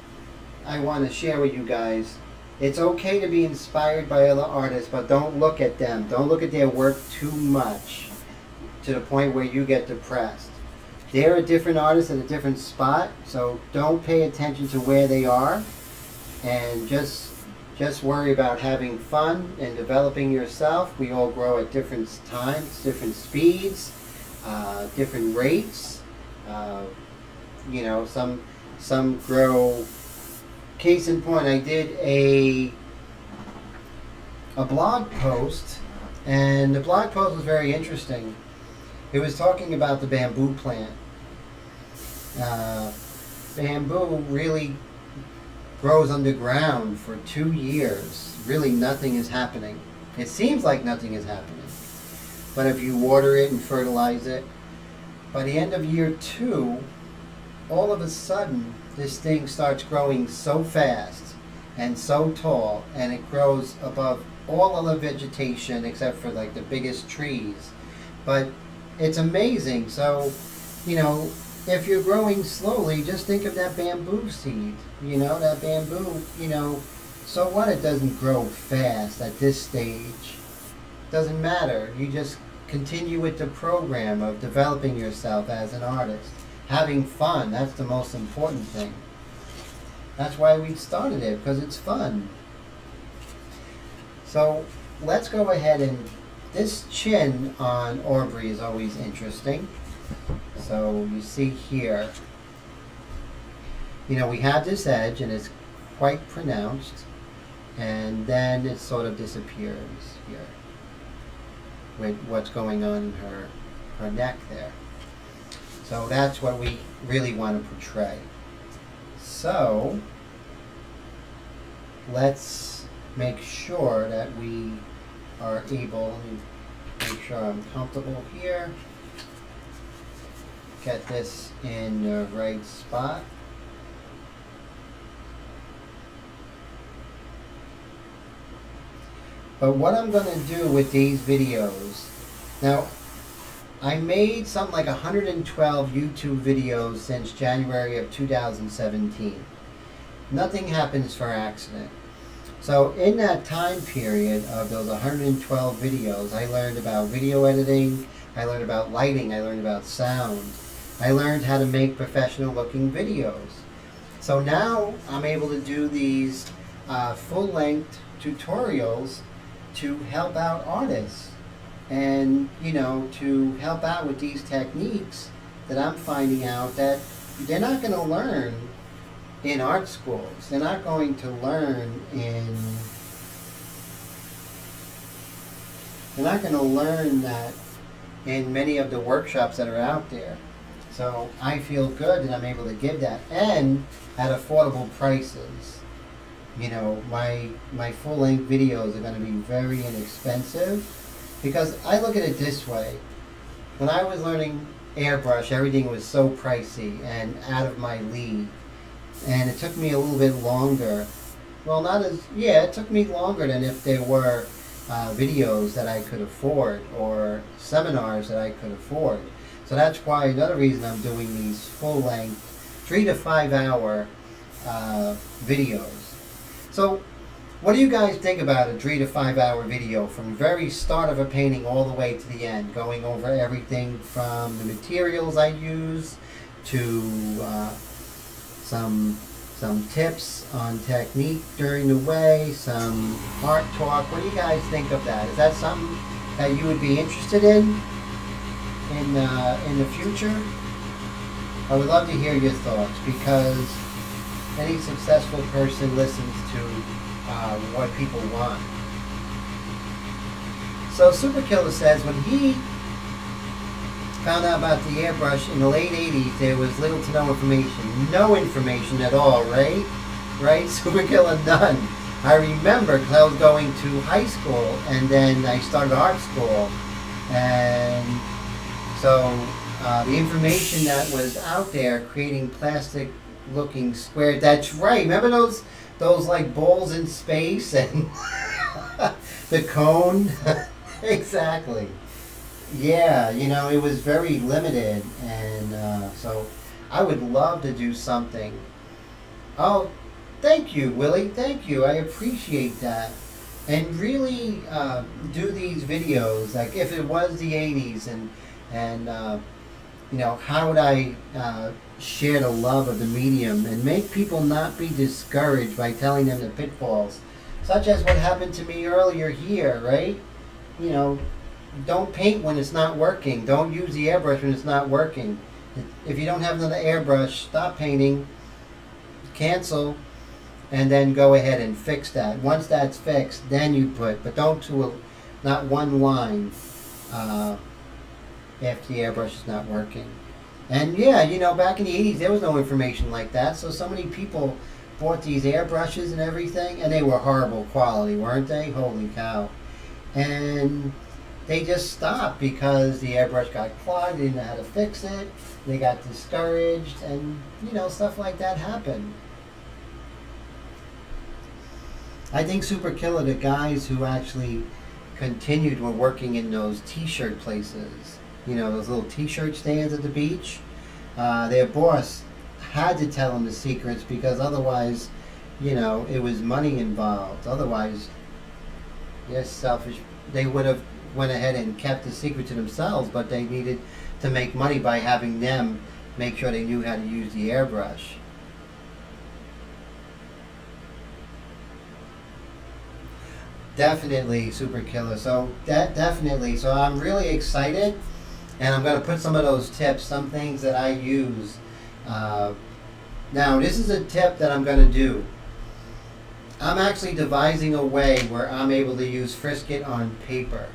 I want to share with you guys, it's okay to be inspired by other artists, but don't look at them. Don't look at their work too much to the point where you get depressed. They're a different artist at a different spot, so don't pay attention to where they are, and just worry about having fun and developing yourself. We all grow at different times, different speeds, different rates. Some grow. Case in point, I did a blog post, and the blog post was very interesting. It was talking about the bamboo plant. Bamboo really grows underground for 2 years. Really nothing is happening. It seems like nothing is happening. But if you water it and fertilize it, by the end of year 2, all of a sudden, this thing starts growing so fast and so tall, and it grows above all other vegetation except for like the biggest trees. But it's amazing. So, if you're growing slowly, just think of that bamboo seed. That bamboo, so what? It doesn't grow fast at this stage. Doesn't matter. You just continue with the program of developing yourself as an artist. Having fun, that's the most important thing. That's why we started it, because it's fun. So let's go ahead and, this chin on Aubrey is always interesting. So you see here, you know, we have this edge and it's quite pronounced, and then it sort of disappears here with what's going on in her neck there. So that's what we really want to portray. So let's make sure that we are able, let me make sure I'm comfortable here. Get this in the right spot. But what I'm going to do with these videos, now I made something like 112 YouTube videos since January of 2017. Nothing happens for accident. So in that time period of those 112 videos, I learned about video editing, I learned about lighting, I learned about sound. I learned how to make professional looking videos. So now I'm able to do these full-length tutorials to help out artists, and you know, to help out with these techniques that I'm finding out that they're not going to learn in art schools. They're not going to learn that in many of the workshops that are out there. So I feel good that I'm able to give that, and at affordable prices. You know, my full-length videos are going to be very inexpensive, because I look at it this way. When I was learning airbrush, everything was so pricey and out of my league. And it took me a little bit longer. Well, it took me longer than if there were videos that I could afford or seminars that I could afford. So that's why, another reason I'm doing these full-length 3 to 5 hour videos. So what do you guys think about a 3 to 5 hour video, from the very start of a painting all the way to the end, going over everything from the materials I use to some tips on technique during the way, some art talk? What do you guys think of that? Is that something that you would be interested in the future? I would love to hear your thoughts, because any successful person listens to what people want. So Super Killer says when he found out about the airbrush in the late 80s, there was little to no information. No information at all, right? Right? Super Killer, none. I remember, because I was going to high school, and then I started art school. And so the information that was out there, creating plastic looking square, that's right. Remember those like balls in space and the cone? Exactly. Yeah, you know, it was very limited, and so I would love to do something. Oh, thank you, Willie. Thank you. I appreciate that. And really do these videos, like if it was the 80s, and you know, how would I share the love of the medium and make people not be discouraged by telling them the pitfalls, such as what happened to me earlier here, right? You know, don't paint when it's not working. Don't use the airbrush when it's not working. If you don't have another airbrush, stop painting, cancel, and then go ahead and fix that. Once that's fixed, then you put, but don't do not one line after the airbrush is not working. And yeah, you know, back in the 80s, there was no information like that, so many people bought these airbrushes and everything, and they were horrible quality, weren't they? Holy cow. And they just stopped because the airbrush got clogged, they didn't know how to fix it, they got discouraged, and, you know, stuff like that happened. I think Super Killer, the guys who actually continued were working in those t-shirt places. You know, those little t-shirt stands at the beach. Their boss had to tell them the secrets, because otherwise, you know, it was money involved. Otherwise, they're selfish. They would have went ahead and kept the secret to themselves, but they needed to make money by having them make sure they knew how to use the airbrush. Definitely super killer. So definitely. So I'm really excited, and I'm going to put some of those tips, some things that I use. Now this is a tip that I'm going to do. I'm actually devising a way where I'm able to use Frisket on paper.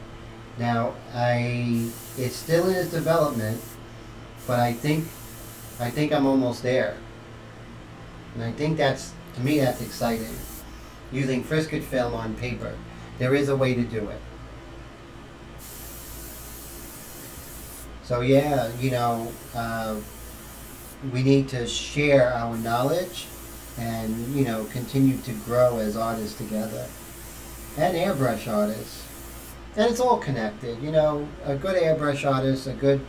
Now it's still in its development, but I think I'm almost there, and I think to me that's exciting. Using Frisket film on paper. There is a way to do it. So yeah, we need to share our knowledge and, continue to grow as artists together. And airbrush artists. And it's all connected. A good airbrush artist, a good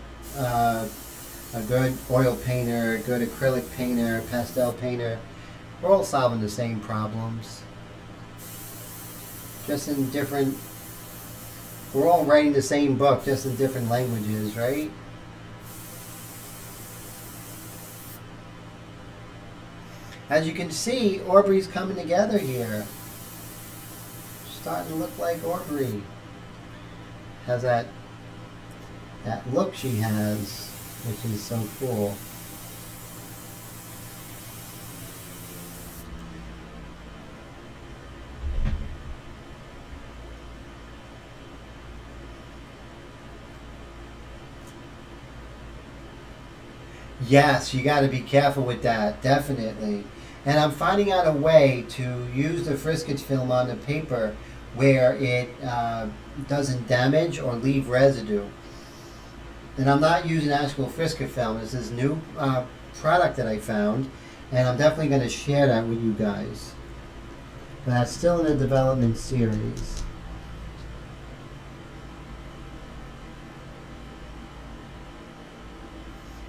oil painter, a good acrylic painter, pastel painter, we're all solving the same problems. Just in different, we're all writing the same book, just in different languages, right? As you can see, Aubrey's coming together here. Starting to look like Aubrey. Has that look she has, which is so cool. Yes, you got to be careful with that, definitely. And I'm finding out a way to use the Frisket film on the paper where it doesn't damage or leave residue. And I'm not using actual Frisket film. This is new product that I found, and I'm definitely going to share that with you guys. But that's still in the development series.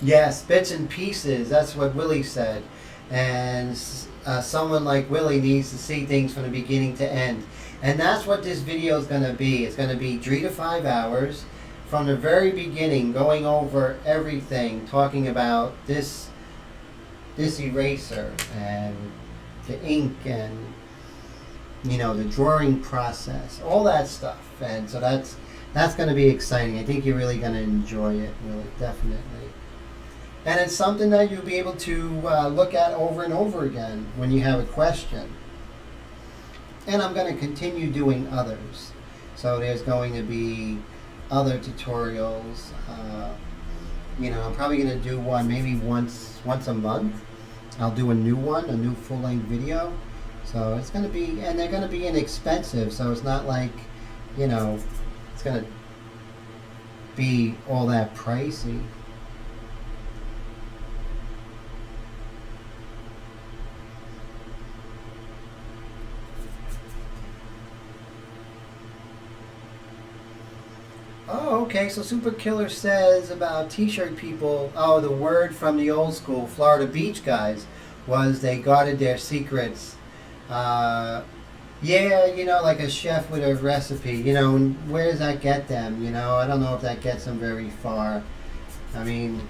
Yes, bits and pieces. That's what Willie said. And someone like Willie needs to see things from the beginning to end. And that's what this video is going to be. It's going to be 3 to 5 hours from the very beginning, going over everything, talking about this eraser and the ink and the drawing process, all that stuff. And so that's going to be exciting. I think you're really going to enjoy it, really, definitely. And it's something that you'll be able to look at over and over again when you have a question. And I'm going to continue doing others. So there's going to be other tutorials. I'm probably going to do one maybe once a month. I'll do a new one, a new full-length video. So it's going to be, and they're going to be inexpensive. So it's not like, it's going to be all that pricey. Oh, okay, so Super Killer says about t-shirt people, the word from the old school Florida Beach guys was they guarded their secrets. Yeah, like a chef with a recipe, where does that get them? I don't know if that gets them very far. I mean,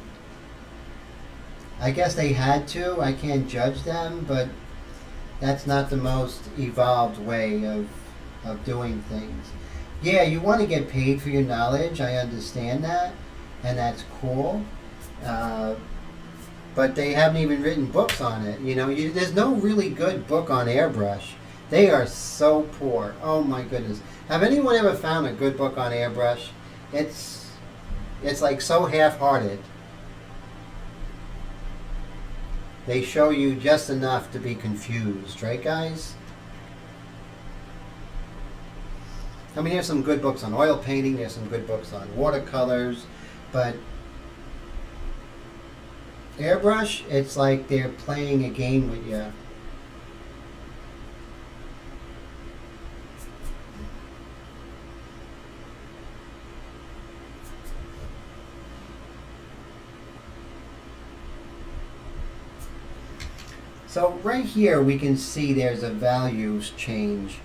I guess they had to. I can't judge them, but that's not the most evolved way of doing things. Yeah, you want to get paid for your knowledge. I understand that, and that's cool. But they haven't even written books on it. There's no really good book on airbrush. They are so poor. Oh my goodness. Have anyone ever found a good book on airbrush? It's like so half-hearted. They show you just enough to be confused, right, guys? I mean, there's some good books on oil painting, there's some good books on watercolors, but airbrush, it's like they're playing a game with you. So right here we can see there's a values change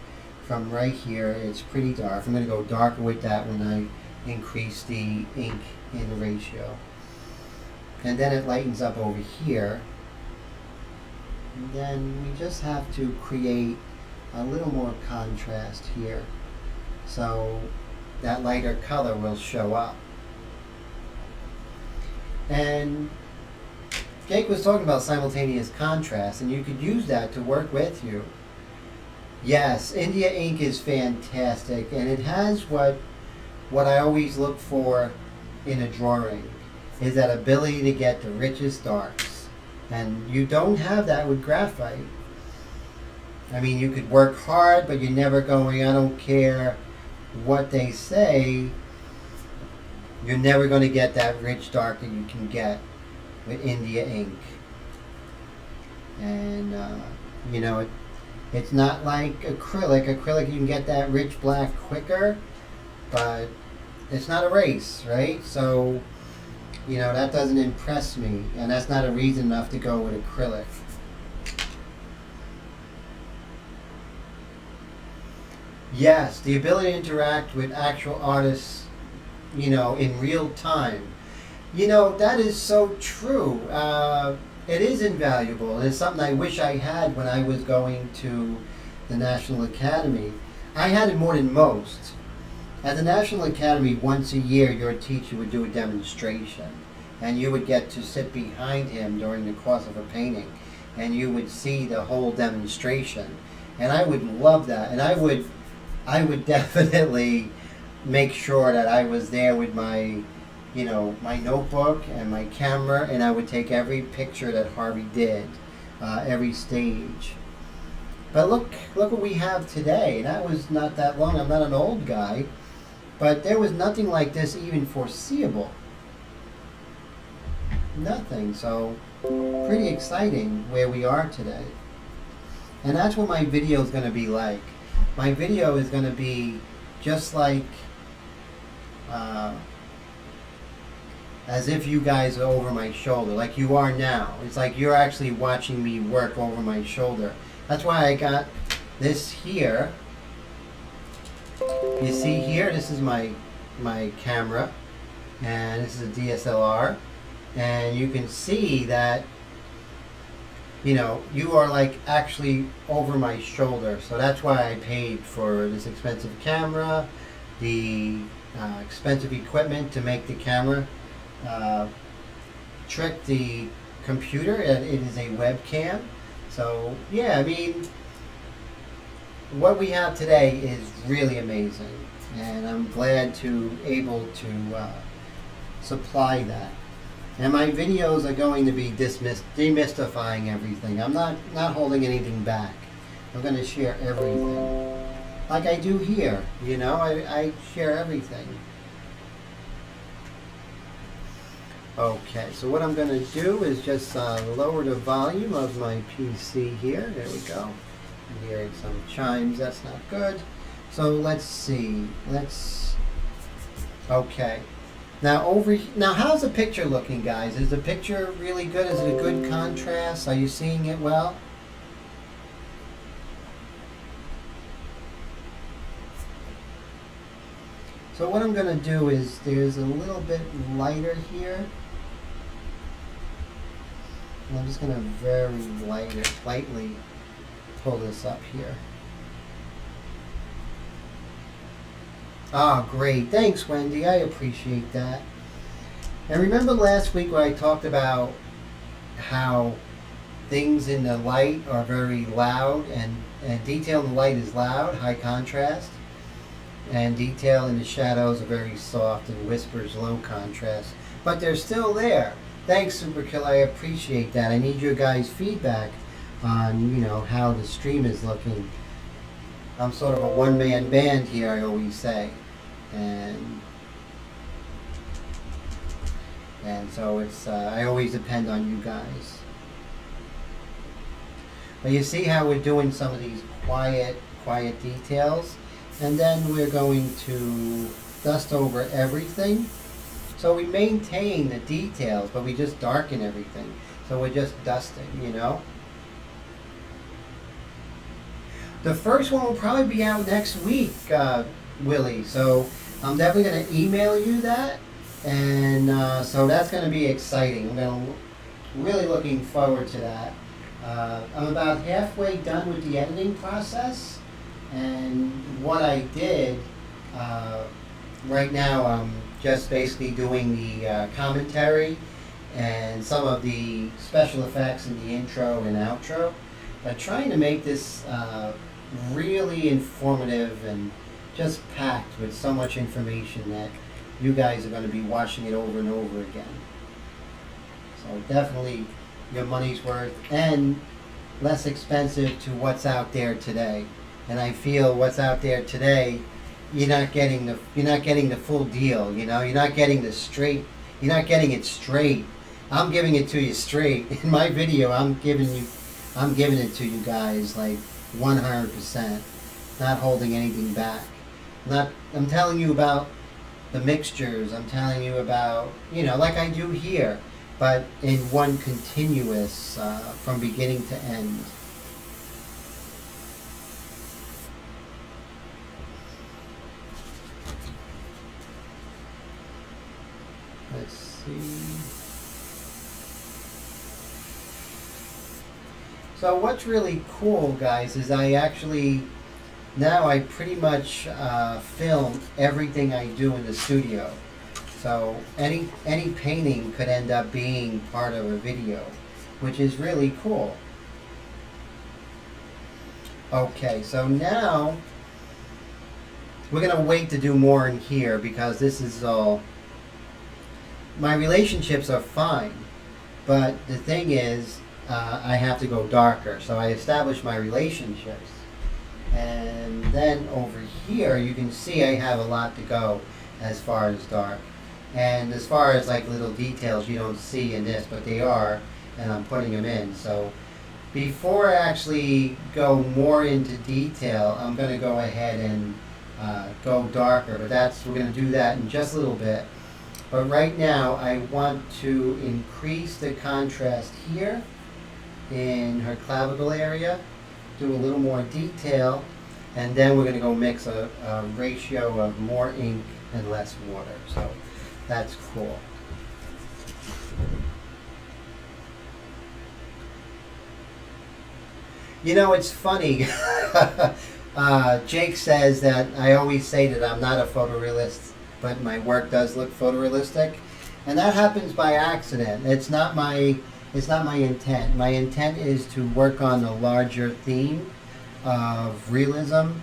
from right here, it's pretty dark. I'm going to go darker with that when I increase the ink in the ratio. And then it lightens up over here. And then we just have to create a little more contrast here, so that lighter color will show up. And Jake was talking about simultaneous contrast, and you could use that to work with you. Yes, India Ink is fantastic, and it has what I always look for in a drawing, is that ability to get the richest darks. And you don't have that with graphite. I mean, you could work hard, but you're never going, I don't care what they say, you're never going to get that rich dark that you can get with India Ink. And, you know, it's not like acrylic. Acrylic, you can get that rich black quicker, but it's not a race, right? So, you know, that doesn't impress me, and that's not a reason enough to go with acrylic. Yes, the ability to interact with actual artists, you know, in real time. You know, that is so true. It is invaluable, and it's something I wish I had when I was going to the National Academy. I had it more than most. At the National Academy, once a year, your teacher would do a demonstration, and you would get to sit behind him during the course of a painting, and you would see the whole demonstration. And I would love that, and I would definitely make sure that I was there with my, you know, my notebook and my camera, and I would take every picture that Harvey did, every stage. But look what we have today. And that was not that long. I'm not an old guy, but there was nothing like this even foreseeable. Nothing. So pretty exciting where we are today. And that's what my video is going to be like. My video is going to be just like as if you guys are over my shoulder, like you are now. It's like you're actually watching me work over my shoulder. That's why I got this here. You see here, this is my camera, and this is a DSLR, and you can see that, you know, you are like actually over my shoulder. So that's why I paid for this expensive camera, the expensive equipment to make the camera trick the computer, and it is a webcam. So yeah, I mean, what we have today is really amazing, and I'm glad to able to supply that. And my videos are going to be demystifying everything. I'm not holding anything back. I'm going to share everything, like I do here. You know, I share everything. Okay, so what I'm going to do is just lower the volume of my PC here. There we go. I'm hearing some chimes. That's not good. So let's see. Okay. Now how's the picture looking, guys? Is the picture really good? Is it a good contrast? Are you seeing it well? So what I'm going to do is, there's a little bit lighter here. And I'm just going to very lightly pull this up here. Ah, great. Thanks, Wendy. I appreciate that. And remember last week where I talked about how things in the light are very loud, and detail in the light is loud, high contrast, and detail in the shadows are very soft, and whispers low contrast. But they're still there. Thanks, Superkill. I appreciate that. I need your guys' feedback on, you know, how the stream is looking. I'm sort of a one-man band here, I always say, and so it's I always depend on you guys. But you see how we're doing some of these quiet details, and then we're going to dust over everything. So we maintain the details, but we just darken everything. So we're just dusting, you know. The first one will probably be out next week, Willie. So I'm definitely going to email you that. And so that's going to be exciting. Really looking forward to that. I'm about halfway done with the editing process. And what I did, right now I'm just basically doing the commentary and some of the special effects in the intro and outro. But trying to make this really informative and just packed with so much information that you guys are going to be watching it over and over again. So definitely your money's worth and less expensive to what's out there today. And I feel what's out there today, you're not getting the full deal. You know, you're not getting it straight. I'm giving it to you straight. In my video, I'm giving it to you guys like 100%, not holding anything back. I'm telling you about the mixtures. I'm telling you about, like I do here, but in one continuous, from beginning to end. Let's see. So what's really cool, guys, is now I pretty much film everything I do in the studio. So any painting could end up being part of a video, which is really cool. Okay, so now we're going to wait to do more in here because this is all... My relationships are fine, but the thing is, I have to go darker. So I establish my relationships. And then over here, you can see I have a lot to go as far as dark. And as far as like little details you don't see in this, but they are, and I'm putting them in. So before I actually go more into detail, I'm going to go ahead and go darker. But we're going to do that in just a little bit. But right now, I want to increase the contrast here in her clavicle area, do a little more detail, and then we're going to go mix a ratio of more ink and less water. So that's cool. It's funny. Jake says that I always say that I'm not a photorealist, but my work does look photorealistic, and that happens by accident. It's not my intent. My intent is to work on a larger theme of realism,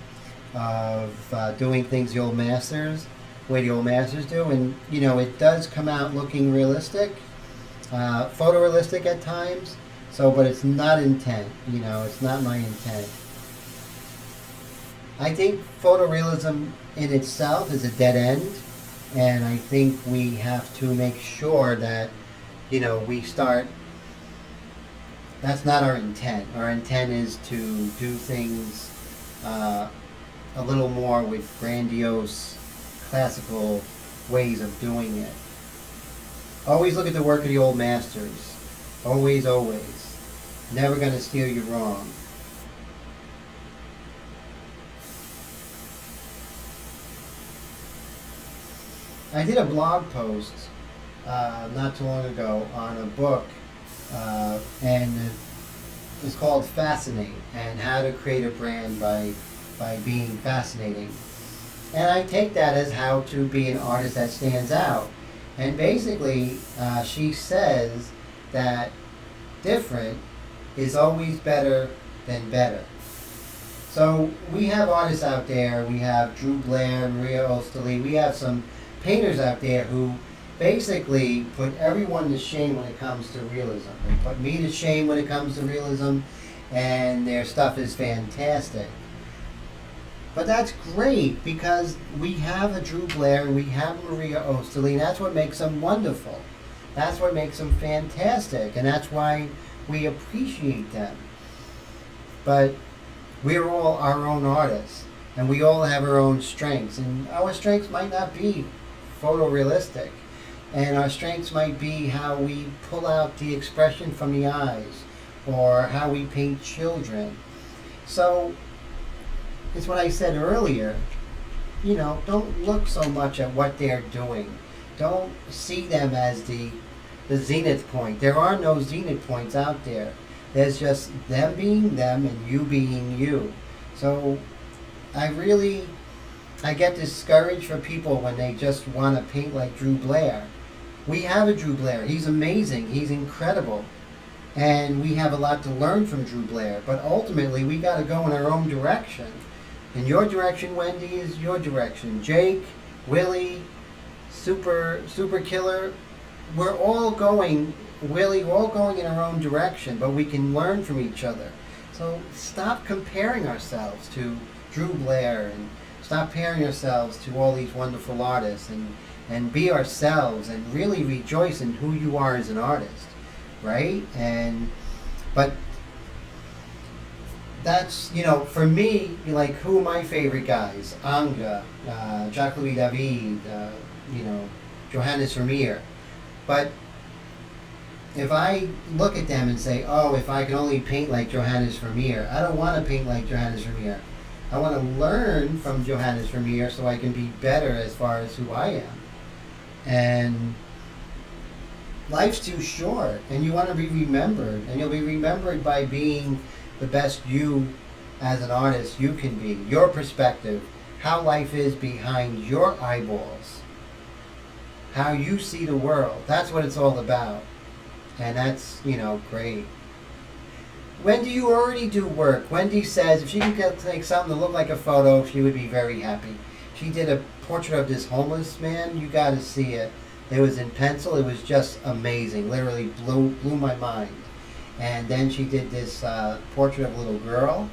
of doing things the old masters do, and it does come out looking realistic, photorealistic at times. So, but it's not intent. It's not my intent. I think photorealism in itself is a dead end. And I think we have to make sure that, we start... That's not our intent. Our intent is to do things a little more with grandiose, classical ways of doing it. Always look at the work of the old masters. Always, always. Never going to steer you wrong. I did a blog post not too long ago on a book, and it's called Fascinate, and how to create a brand by being fascinating. And I take that as how to be an artist that stands out. And basically, she says that different is always better than better. So we have artists out there. We have Drew Blair, Maria Osterley. We have some painters out there who basically put everyone to shame when it comes to realism. They put me to shame when it comes to realism, and their stuff is fantastic. But that's great because we have a Drew Blair and we have Maria Osterley, and that's what makes them wonderful. That's what makes them fantastic, and that's why we appreciate them. But we're all our own artists, and we all have our own strengths, and our strengths might not be photorealistic, and our strengths might be how we pull out the expression from the eyes, or how we paint children. So it's what I said earlier. You know, don't look so much at what they're doing. Don't see them as the zenith point. There are no zenith points out there. There's just them being them and you being you. So I get discouraged for people when they just want to paint like Drew Blair. We have a Drew Blair. He's amazing. He's incredible. And we have a lot to learn from Drew Blair. But ultimately, we got to go in our own direction. And your direction, Wendy, is your direction. Jake, Willie, Super Killer, we're all going, Willie, we're all going in our own direction, but we can learn from each other. So stop comparing ourselves to Drew Blair and stop comparing ourselves to all these wonderful artists and be ourselves and really rejoice in who you are as an artist, right? But that's, you know, for me, like, who are my favorite guys? Anga, Jacques-Louis David, you know, Johannes Vermeer. But if I look at them and say, oh, if I could only paint like Johannes Vermeer, I don't want to paint like Johannes Vermeer. I want to learn from Johannes Vermeer so I can be better as far as who I am. And life's too short, and you want to be remembered, and you'll be remembered by being the best you as an artist you can be. Your perspective, how life is behind your eyeballs, how you see the world. That's what it's all about. And that's, you know, great. Wendy, you already do work. Wendy says if she could take something to look like a photo, she would be very happy. She did a portrait of this homeless man. You got to see it. It was in pencil. It was just amazing. Literally blew my mind. And then she did this portrait of a little girl,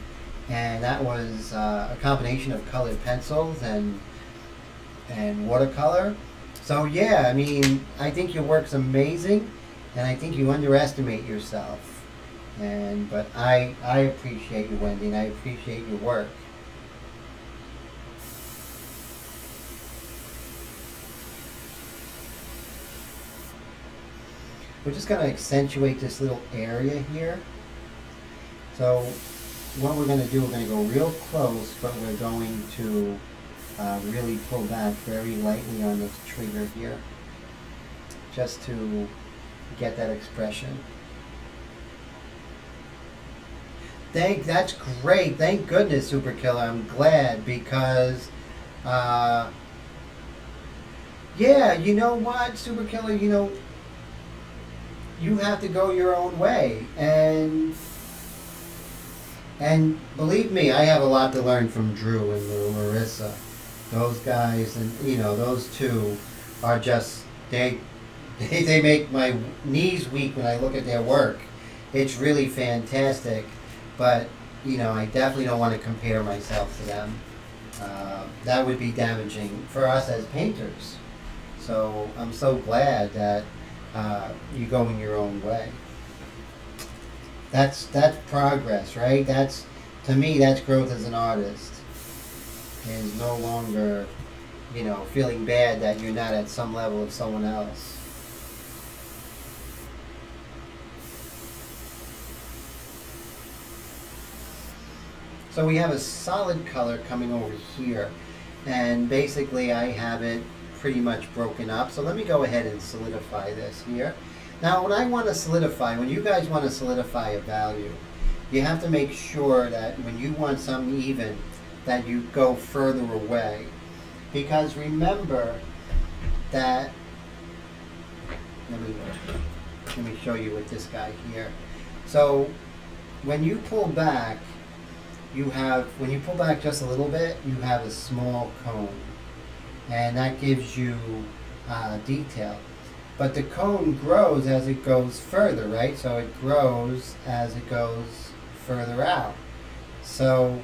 and that was a combination of colored pencils and watercolor. So yeah, I mean, I think your work's amazing, and I think you underestimate yourself. But I appreciate you, Wendy, and I appreciate your work. We're just going to accentuate this little area here. So what we're going to do, we're going to go real close, but we're going to really pull back very lightly on this trigger here, just to get that expression. That's great. Thank goodness, Super Killer. I'm glad because, yeah, you know what, Super Killer, you know, you have to go your own way, and believe me, I have a lot to learn from Drew and Marissa. Those guys, and you know, those two are just they make my knees weak when I look at their work. It's really fantastic, but you know, I definitely don't want to compare myself to them. That would be damaging for us as painters. So I'm so glad that you go in your own way. That's progress, right? That's, to me, that's growth as an artist. Is no longer, you know, feeling bad that you're not at some level of someone else. So we have a solid color coming over here, and basically I have it pretty much broken up. So let me go ahead and solidify this here. Now when I want to solidify, when you guys want to solidify a value, you have to make sure that when you want something even, that you go further away. Because remember that, let me show you with this guy here. So when you pull back, when you pull back just a little bit, you have a small cone. And that gives you detail. But the cone grows as it goes further, right? So it grows as it goes further out. So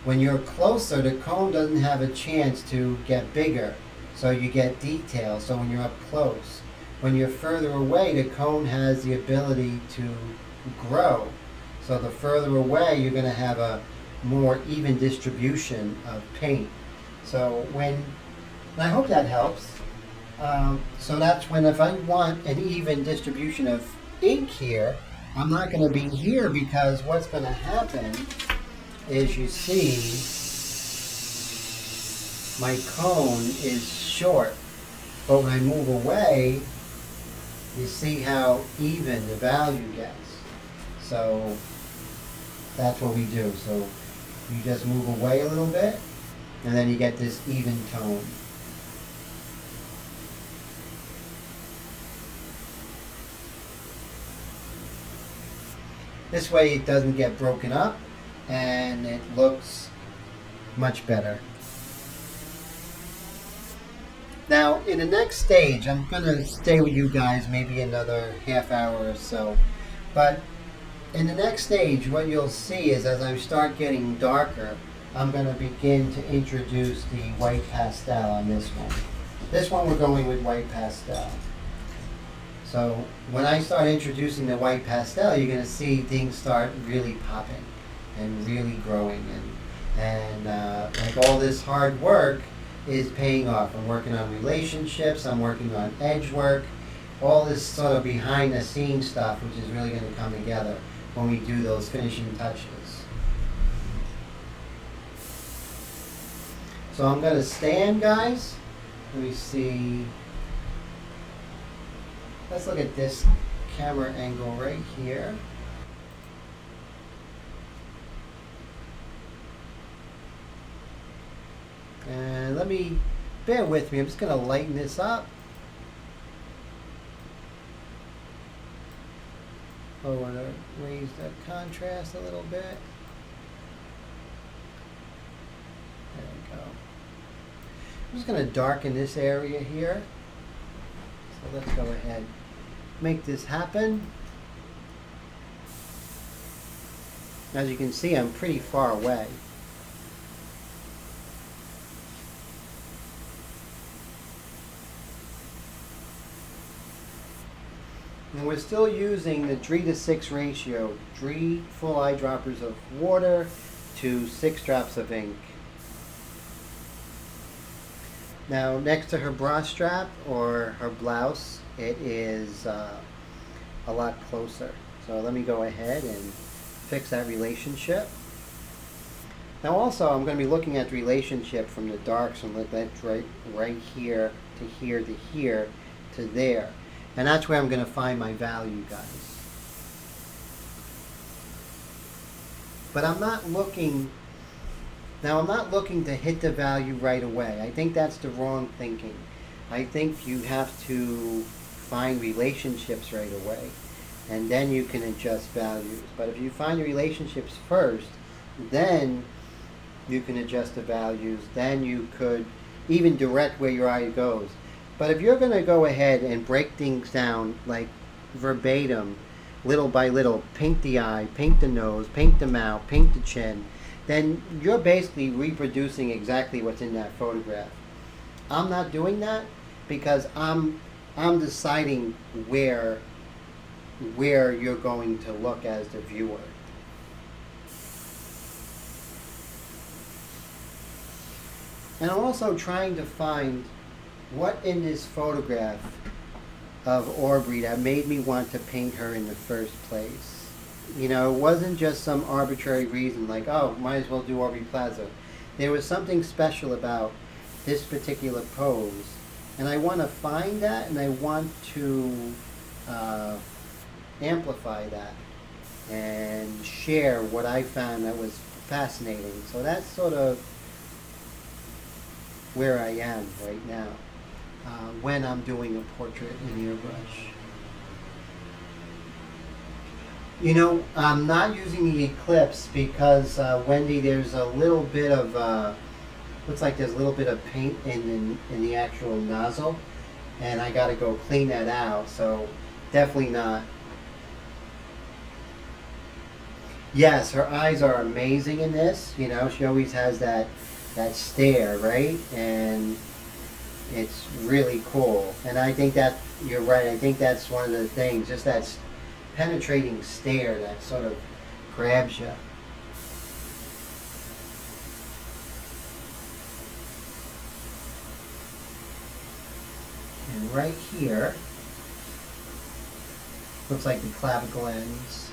when you're closer, the cone doesn't have a chance to get bigger. So you get detail. So when you're up close. When you're further away, the cone has the ability to grow. So the further away, you're going to have a more even distribution of paint. So and I hope that helps. So that's when, if I want an even distribution of ink here, I'm not going to be here, because what's going to happen is, you see, my cone is short. But when I move away, you see how even the value gets. So that's what we do. So you just move away a little bit, and then you get this even tone. This way it doesn't get broken up, and it looks much better. Now, in the next stage, I'm going to stay with you guys maybe another half hour or so. But in the next stage, what you'll see is as I start getting darker, I'm going to begin to introduce the white pastel on this one. This one we're going with white pastel. So when I start introducing the white pastel, you're going to see things start really popping and really growing. And like all this hard work is paying off. I'm working on relationships, I'm working on edge work, all this sort of behind the scenes stuff, which is really going to come together when we do those finishing touches. So I'm going to stand, guys. Let me see. Let's look at this camera angle right here. And let me, bear with me, I'm just going to lighten this up. Oh, I want to raise the contrast a little bit. There we go. I'm just going to darken this area here. So let's go ahead, make this happen. As you can see, I'm pretty far away. And we're still using the 3:6 ratio, 3 full eyedroppers of water to 6 drops of ink. Now next to her bra strap or her blouse, it is a lot closer. So let me go ahead and fix that relationship. Now also I'm going to be looking at the relationship from the darks from that's right here to here to here to there. And that's where I'm going to find my value, guys. But I'm not looking, now I'm not looking to hit the value right away. I think that's the wrong thinking. I think you have to find relationships right away, and then you can adjust values. But if you find the relationships first, then you can adjust the values. Then you could even direct where your eye goes. But if you're going to go ahead and break things down like verbatim, little by little, paint the eye, paint the nose, paint the mouth, paint the chin, then you're basically reproducing exactly what's in that photograph. I'm not doing that because I'm deciding where you're going to look as the viewer. And I'm also trying to find what in this photograph of Aubrey that made me want to paint her in the first place. You know, it wasn't just some arbitrary reason like, oh, might as well do Aubrey Plaza. There was something special about this particular pose, and I want to find that, and I want to amplify that and share what I found that was fascinating. So that's sort of where I am right now. When I'm doing a portrait in Airbrush. You know, I'm not using the Eclipse because, Wendy, there's a little bit of, looks like there's a little bit of paint in the actual nozzle, and I got to go clean that out, so definitely not. Yes, her eyes are amazing in this. You know, she always has that stare, right? And it's really cool. And I think that, you're right, I think that's one of the things, just that penetrating stare that sort of grabs you. And right here, looks like the clavicle ends.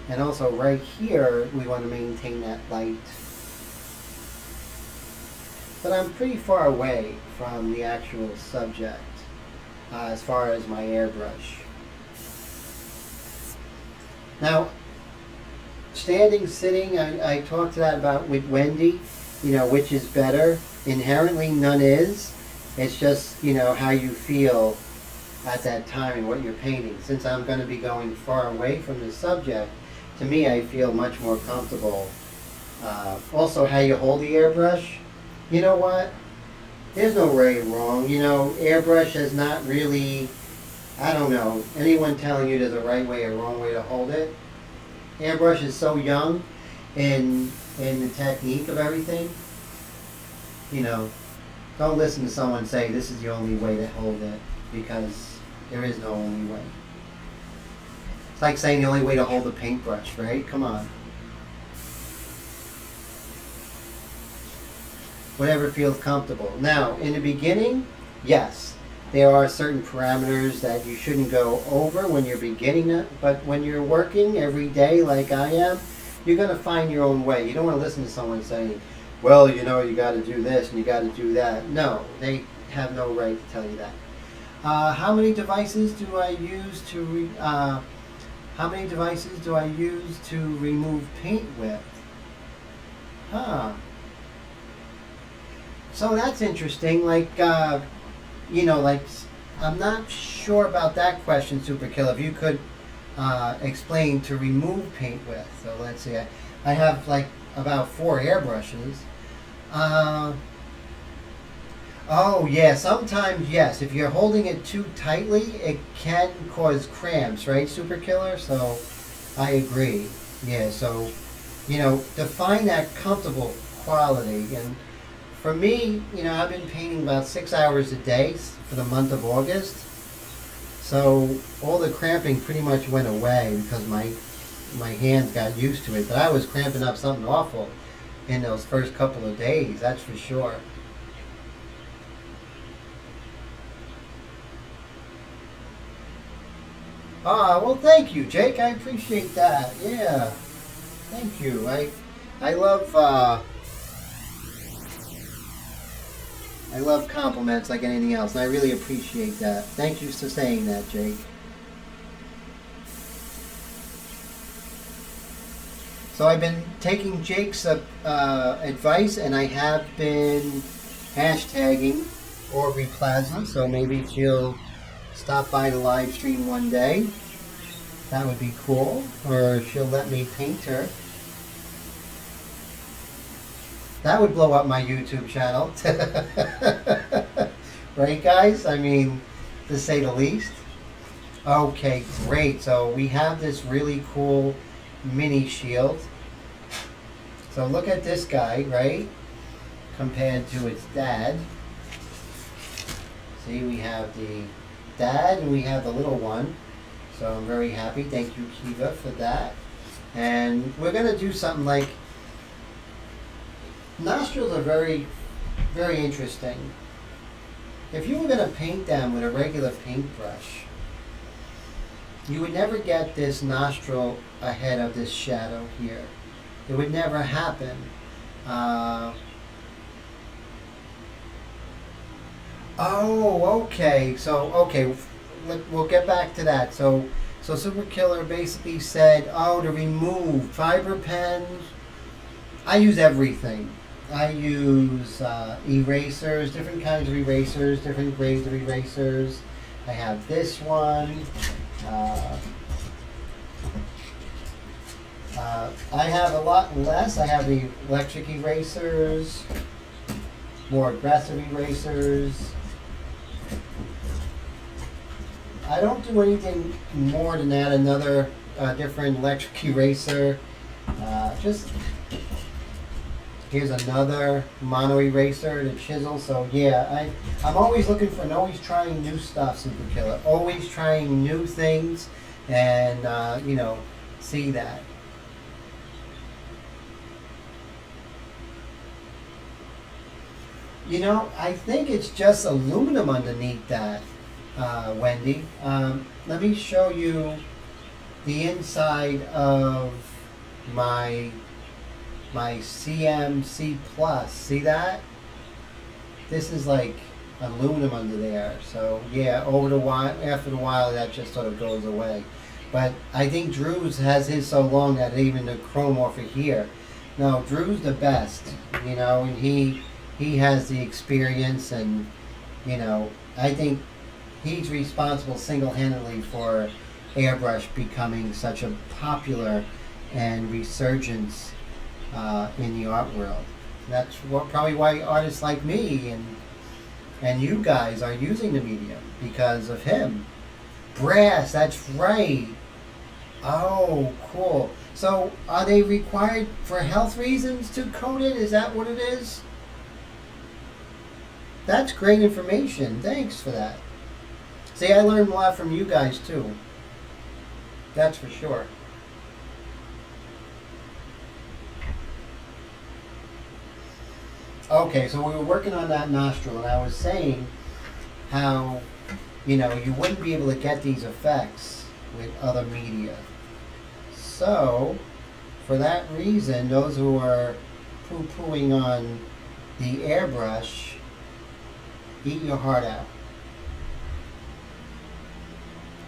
And also right here, we want to maintain that light. But I'm pretty far away from the actual subject as far as my airbrush. Now, standing, sitting, I talked to that about with Wendy, which is better. Inherently, none is. It's just, how you feel at that time and what you're painting. Since I'm going to be going far away from the subject, to me, I feel much more comfortable. Also, how you hold the airbrush. You know what? There's no right or wrong. Airbrush is not really, I don't know, anyone telling you there's a right way or wrong way to hold it. Airbrush is so young in the technique of everything. Don't listen to someone say this is the only way to hold it, because there is no only way. It's like saying the only way to hold a paintbrush, right? Come on. Whatever feels comfortable. Now, in the beginning, yes, there are certain parameters that you shouldn't go over when you're beginning it, but when you're working every day like I am, you're going to find your own way. You don't want to listen to someone saying, well, you got to do this and you got to do that. No, they have no right to tell you that. How many devices do I use to remove paint with? So that's interesting. I'm not sure about that question, Superkill. If you could explain to remove paint with. So let's see. I have about 4 airbrushes. Oh yeah, sometimes yes. If you're holding it too tightly, it can cause cramps, right, Superkiller? So I agree. Yeah. So define that comfortable quality. And for me, I've been painting about 6 hours a day for the month of August. So all the cramping pretty much went away because my hands got used to it. But I was cramping up something awful in those first couple of days, that's for sure. Well, thank you, Jake. I appreciate that. Yeah, thank you. I love compliments like anything else, and I really appreciate that. Thank you for saying that, Jake. So I've been taking Jake's advice, and I have been hashtagging Aubrey Plaza, so maybe she'll stop by the live stream one day. That would be cool. Or she'll let me paint her. That would blow up my YouTube channel. Right, guys? I mean, to say the least. Okay, great. So we have this really cool mini shield. So look at this guy, right? Compared to its dad. See, we have the dad and we have the little one. So I'm very happy. Thank you, Kiva, for that. And we're going to do something like, nostrils are very, very interesting. If you were going to paint them with a regular paintbrush, you would never get this nostril ahead of this shadow here. It would never happen. Oh, okay. So, okay, we'll get back to that. So Super Killer basically said, to remove fiber pens, I use everything. I use erasers, different kinds of erasers, different grades of erasers. I have this one. I have a lot less. I have the electric erasers, more aggressive erasers. I don't do anything more than that. Another different electric eraser. Here's another mono eraser, the chisel. So yeah, I'm always looking for and always trying new stuff, Super Killer. Always trying new things, and see that. I think it's just aluminum underneath that, Wendy. Let me show you the inside of my CMC Plus. See that? This is like aluminum under there. So yeah, after the while, that just sort of goes away. But I think Drew's has his so long that even the chrome off of here. No, Drew's the best, and he has the experience, and I think he's responsible single-handedly for Airbrush becoming such a popular and resurgence in the art world. That's probably why artists like me and you guys are using the medium, because of him. Brass, that's right. Oh, cool. So are they required for health reasons to coat it? Is that what it is? That's great information. Thanks for that. See, I learned a lot from you guys too. That's for sure. Okay, so we were working on that nostril, and I was saying how, you wouldn't be able to get these effects with other media. So, for that reason, those who are poo-pooing on the airbrush, eat your heart out.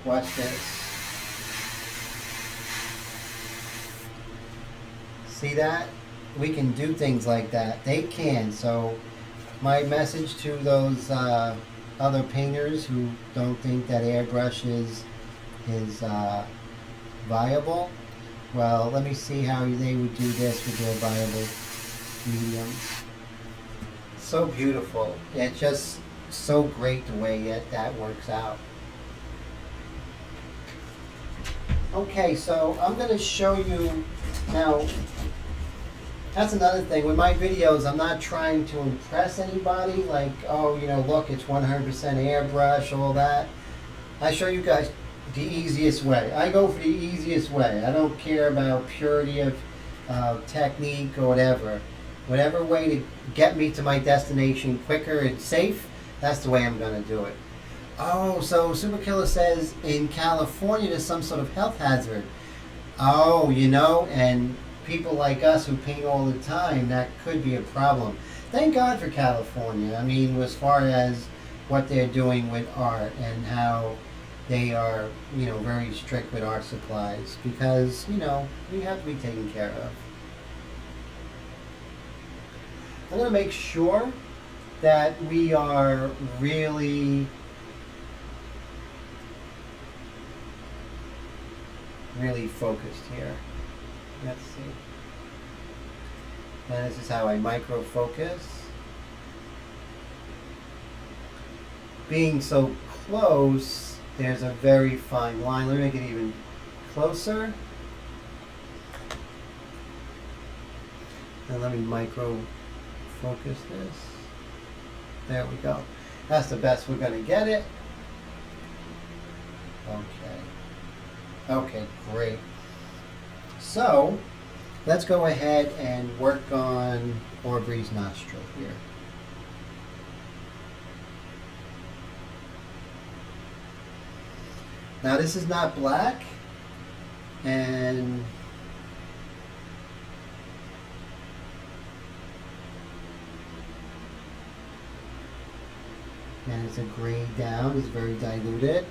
Watch this. See that? We can do things like that. They can. So my message to those other painters who don't think that airbrush is viable, well, let me see how they would do this with their viable mediums. So beautiful. It's just so great the way that works out. Okay, so I'm going to show you now. That's another thing. With my videos, I'm not trying to impress anybody, like, oh, look, it's 100% airbrush, all that. I show you guys the easiest way. I go for the easiest way. I don't care about purity of technique or whatever. Whatever way to get me to my destination quicker and safe, that's the way I'm going to do it. Oh, so Superkiller says in California there's some sort of health hazard. Oh, and people like us who paint all the time, that could be a problem. Thank God for California. I mean, as far as what they're doing with art and how they are, very strict with art supplies, because, we have to be taken care of. I'm going to make sure that we are really focused here. Let's see. And this is how I micro focus. Being so close, there's a very fine line. Let me make it even closer. And let me micro focus this. There we go. That's the best we're going to get it. Okay. Okay, great. So, let's go ahead and work on Aubrey's nostril here. Now this is not black, and it's a gray down, it's very diluted.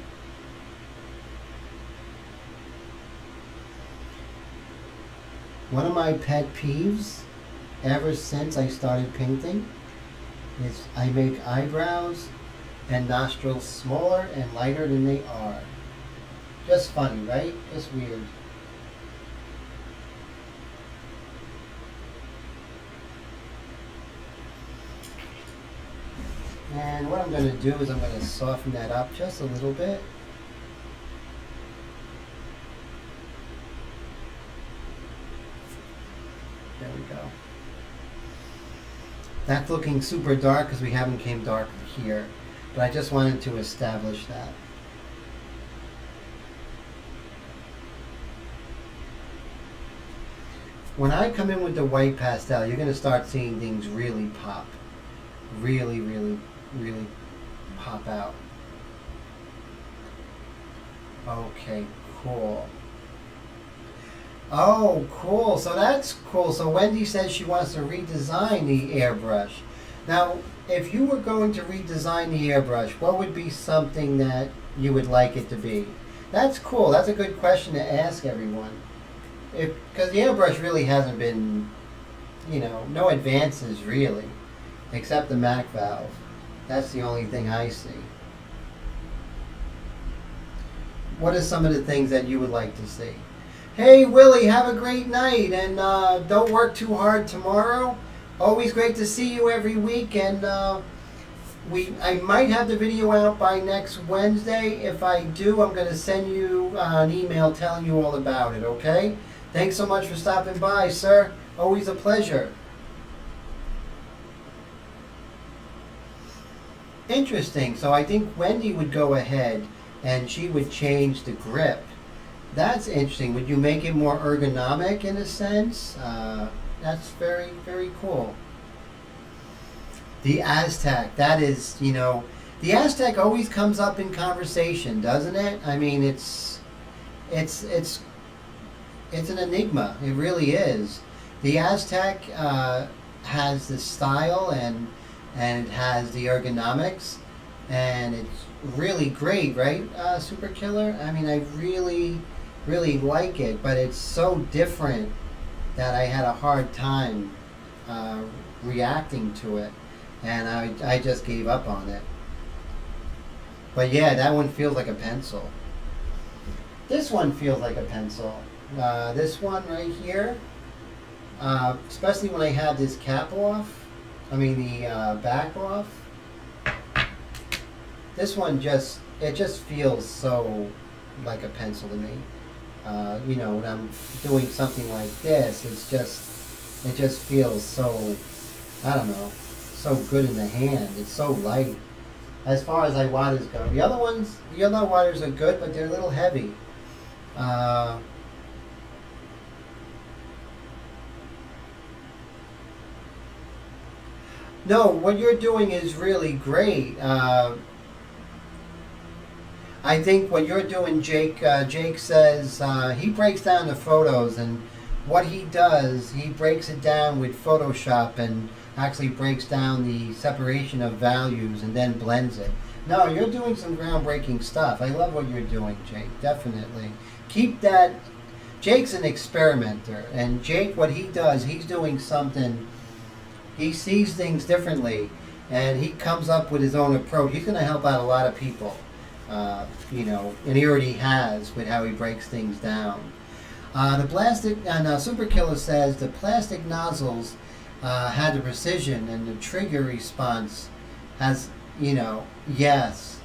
One of my pet peeves ever since I started painting is I make eyebrows and nostrils smaller and lighter than they are. Just funny, right? Just weird. And what I'm going to do is I'm going to soften that up just a little bit. There we go. That's looking super dark because we haven't came dark here, but I just wanted to establish that. When I come in with the white pastel, you're going to start seeing things really pop. Really, really, really pop out. Okay, cool. Oh, cool. So that's cool. So Wendy says she wants to redesign the airbrush. Now, if you were going to redesign the airbrush, what would be something that you would like it to be? That's cool. That's a good question to ask everyone. Because the airbrush really hasn't been, no advances really, except the Mac valve. That's the only thing I see. What are some of the things that you would like to see? Hey, Willie, have a great night, and don't work too hard tomorrow. Always great to see you every week, and I might have the video out by next Wednesday. If I do, I'm going to send you an email telling you all about it, okay? Thanks so much for stopping by, sir. Always a pleasure. Interesting. So I think Wendy would go ahead and she would change the grip. That's interesting. Would you make it more ergonomic in a sense? That's very, very cool. The Aztec, that is, the Aztec always comes up in conversation, doesn't it? I mean, it's an enigma. It really is. The Aztec has the style and it has the ergonomics, and it's really great, right, Super Killer? I mean, I really, really like it, but it's so different that I had a hard time reacting to it, and I just gave up on it. But yeah, that one feels like a pencil. This one feels like a pencil. This one right here, especially when I had this cap off, the back off. This one just feels so like a pencil to me. When I'm doing something like this, it just feels so, I don't know, so good in the hand. It's so light. As far as Iwatas go, the other Iwatas are good, but they're a little heavy. No, what you're doing is really great. I think what you're doing, Jake, Jake says he breaks down the photos, and what he does, he breaks it down with Photoshop and actually breaks down the separation of values and then blends it. No, you're doing some groundbreaking stuff. I love what you're doing, Jake, definitely. Keep that. Jake's an experimenter, and Jake, what he does, he's doing something. He sees things differently, and he comes up with his own approach. He's going to help out a lot of people, and he already has with how he breaks things down. The plastic, and Super Killer says the plastic nozzles had the precision, and the trigger response has, yes.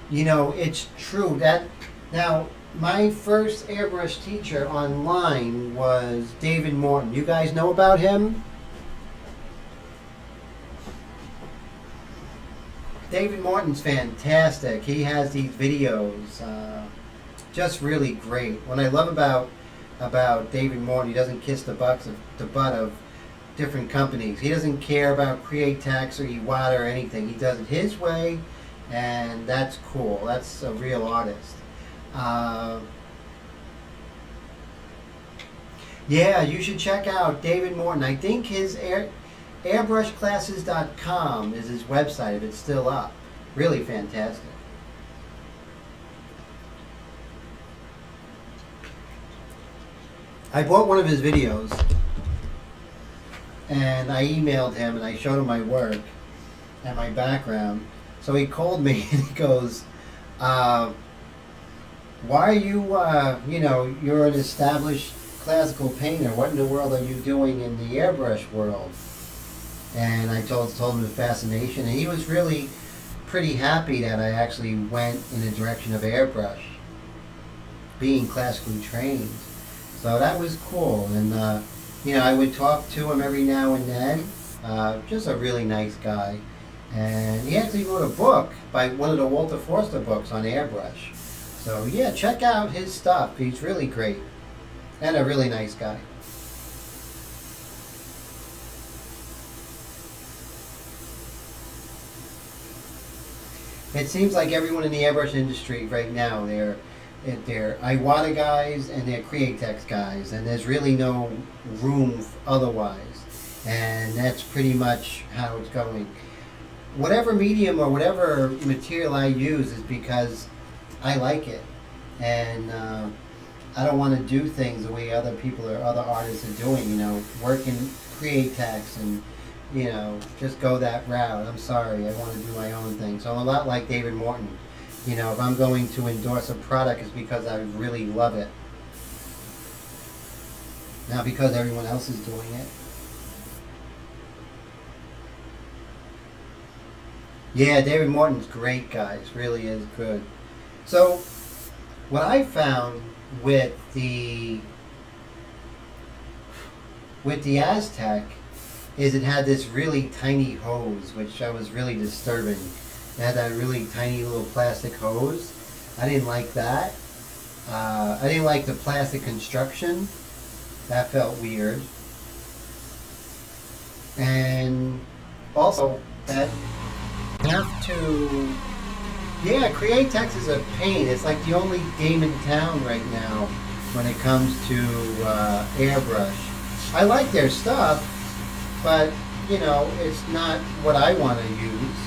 It's true that now. My first airbrush teacher online was David Morton. You guys know about him? David Morton's fantastic. He has these videos, just really great. What I love about David Morton, he doesn't kiss the butt of different companies. He doesn't care about Createx or Iwata or anything. He does it his way, and that's cool. That's a real artist. Yeah, you should check out David Morton. I think his airbrushclasses.com is his website, if it's still up. Really fantastic. I bought one of his videos, and I emailed him and I showed him my work and my background. So he called me and he goes, why are you, you're an established classical painter. What in the world are you doing in the airbrush world? And I told him the fascination, and he was really pretty happy that I actually went in the direction of airbrush, being classically trained. So that was cool, and I would talk to him every now and then. Just a really nice guy, and he actually wrote a book by one of the Walter Forster books on airbrush. So yeah, check out his stuff. He's really great and a really nice guy. It seems like everyone in the airbrush industry right now, They're Iwata guys and they're Createx guys, and there's really no room otherwise. And that's pretty much how it's going. Whatever medium or whatever material I use is because I like it, and I don't want to do things the way other people or other artists are doing. Work in Createx and just go that route. I'm sorry, I want to do my own thing. So I'm a lot like David Morton. If I'm going to endorse a product, it's because I really love it, not because everyone else is doing it. Yeah, David Morton's great, guys. Really is good. So, what I found with the Aztec is it had this really tiny hose, which I was really disturbing. It had that really tiny little plastic hose. I didn't like that. I didn't like the plastic construction. That felt weird. And also that Createx is a pain. It's like the only game in town right now when it comes to Airbrush. I like their stuff, but it's not what I want to use.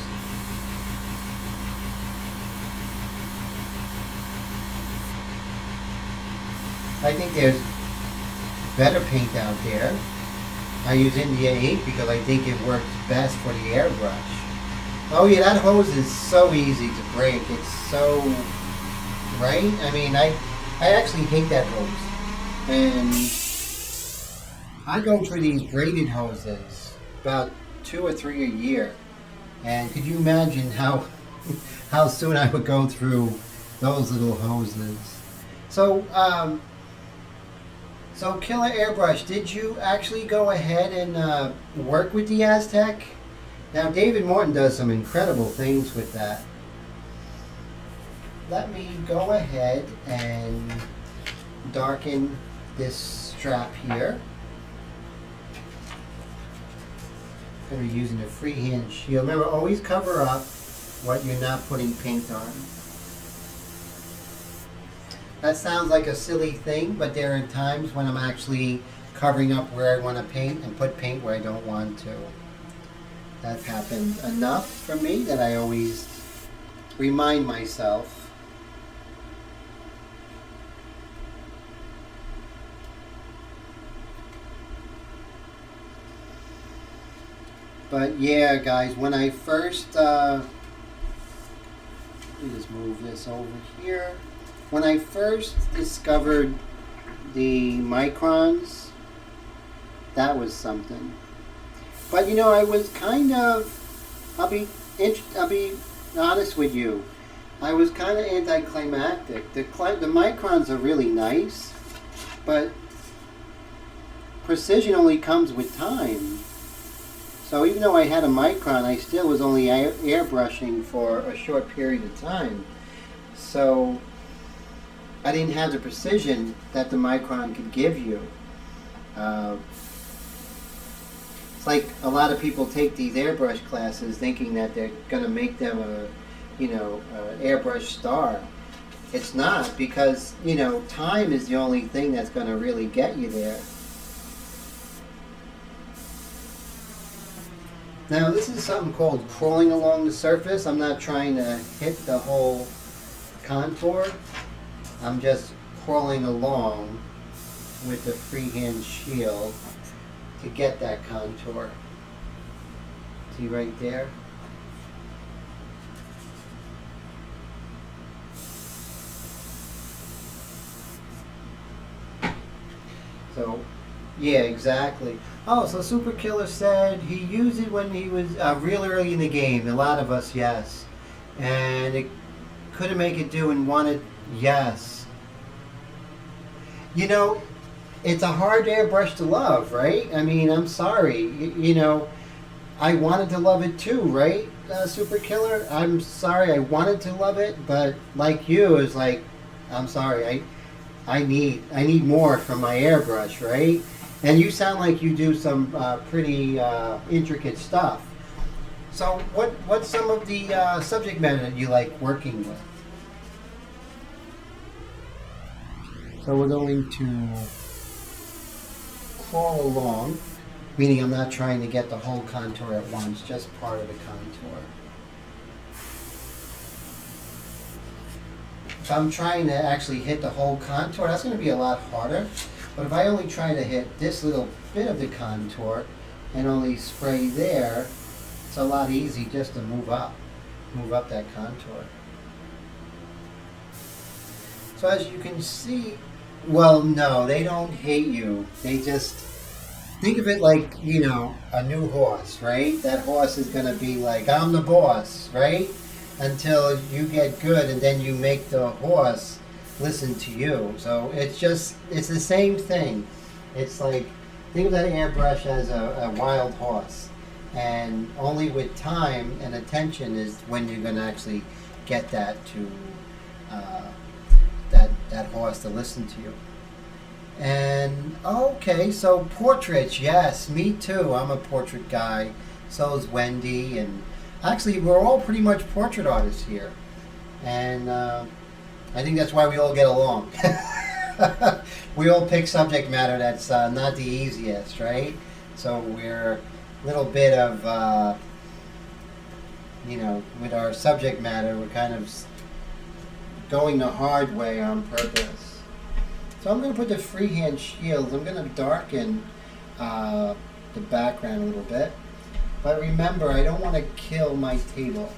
I think there's better paint out there. I use India Ink because I think it works best for the airbrush. Oh yeah, that hose is so easy to break. It's so, right? I mean, I actually hate that hose. And I go for these braided hoses, about 2 or 3 a year. And could you imagine how soon I would go through those little hoses? So, Killer Airbrush, did you actually go ahead and work with the Aztec? Now, David Morton does some incredible things with that. Let me go ahead and darken this strap here. I'm going to be using a freehand shield. Remember, always cover up what you're not putting paint on. That sounds like a silly thing, but there are times when I'm actually covering up where I want to paint and put paint where I don't want to. That's happened enough for me that I always remind myself. But yeah, guys, when I first, let me just move this over here. When I first discovered the microns, that was something. But I was kind of, I'll be honest with you, I was kind of anticlimactic. The microns are really nice, but precision only comes with time. So even though I had a micron, I still was only airbrushing for a short period of time. So I didn't have the precision that the micron could give you. It's like a lot of people take these airbrush classes thinking that they're going to make them a airbrush star. It's not, because time is the only thing that's going to really get you there. Now this is something called crawling along the surface. I'm not trying to hit the whole contour. I'm just crawling along with the freehand shield to get that contour. See right there? So, yeah, exactly. Oh, so Super Killer said he used it when he was real early in the game. A lot of us, yes. And it couldn't make it do and wanted, yes. It's a hard airbrush to love, right? I mean, I'm sorry. I wanted to love it too, right, Super Killer? I'm sorry, I wanted to love it, but like you, it's like, I'm sorry, I need more from my airbrush, right? And you sound like you do some pretty intricate stuff. So what's some of the subject matter that you like working with? So we're going to crawl along, meaning I'm not trying to get the whole contour at once, just part of the contour. If I'm trying to actually hit the whole contour, that's going to be a lot harder. But if I only try to hit this little bit of the contour and only spray there, it's a lot easy just to move up that contour. So as you can see, well, no, they don't hate you. They just, think of it like, you know, a new horse, right? That horse is going to be like, I'm the boss, right? Until you get good and then you make the horse listen to you. So it's the same thing. It's like, think of that airbrush as a wild horse. And only with time and attention is when you're going to actually get that to, that horse to listen to you. And, okay, so portraits, yes, me too. I'm a portrait guy. So is Wendy, and actually, we're all pretty much portrait artists here, and I think that's why we all get along. We all pick subject matter that's not the easiest, right? So we're a little bit of, you know, with our subject matter, we're kind of going the hard way on purpose. So I'm going to put the freehand shield. I'm going to darken the background a little bit. But remember, I don't want to kill my table.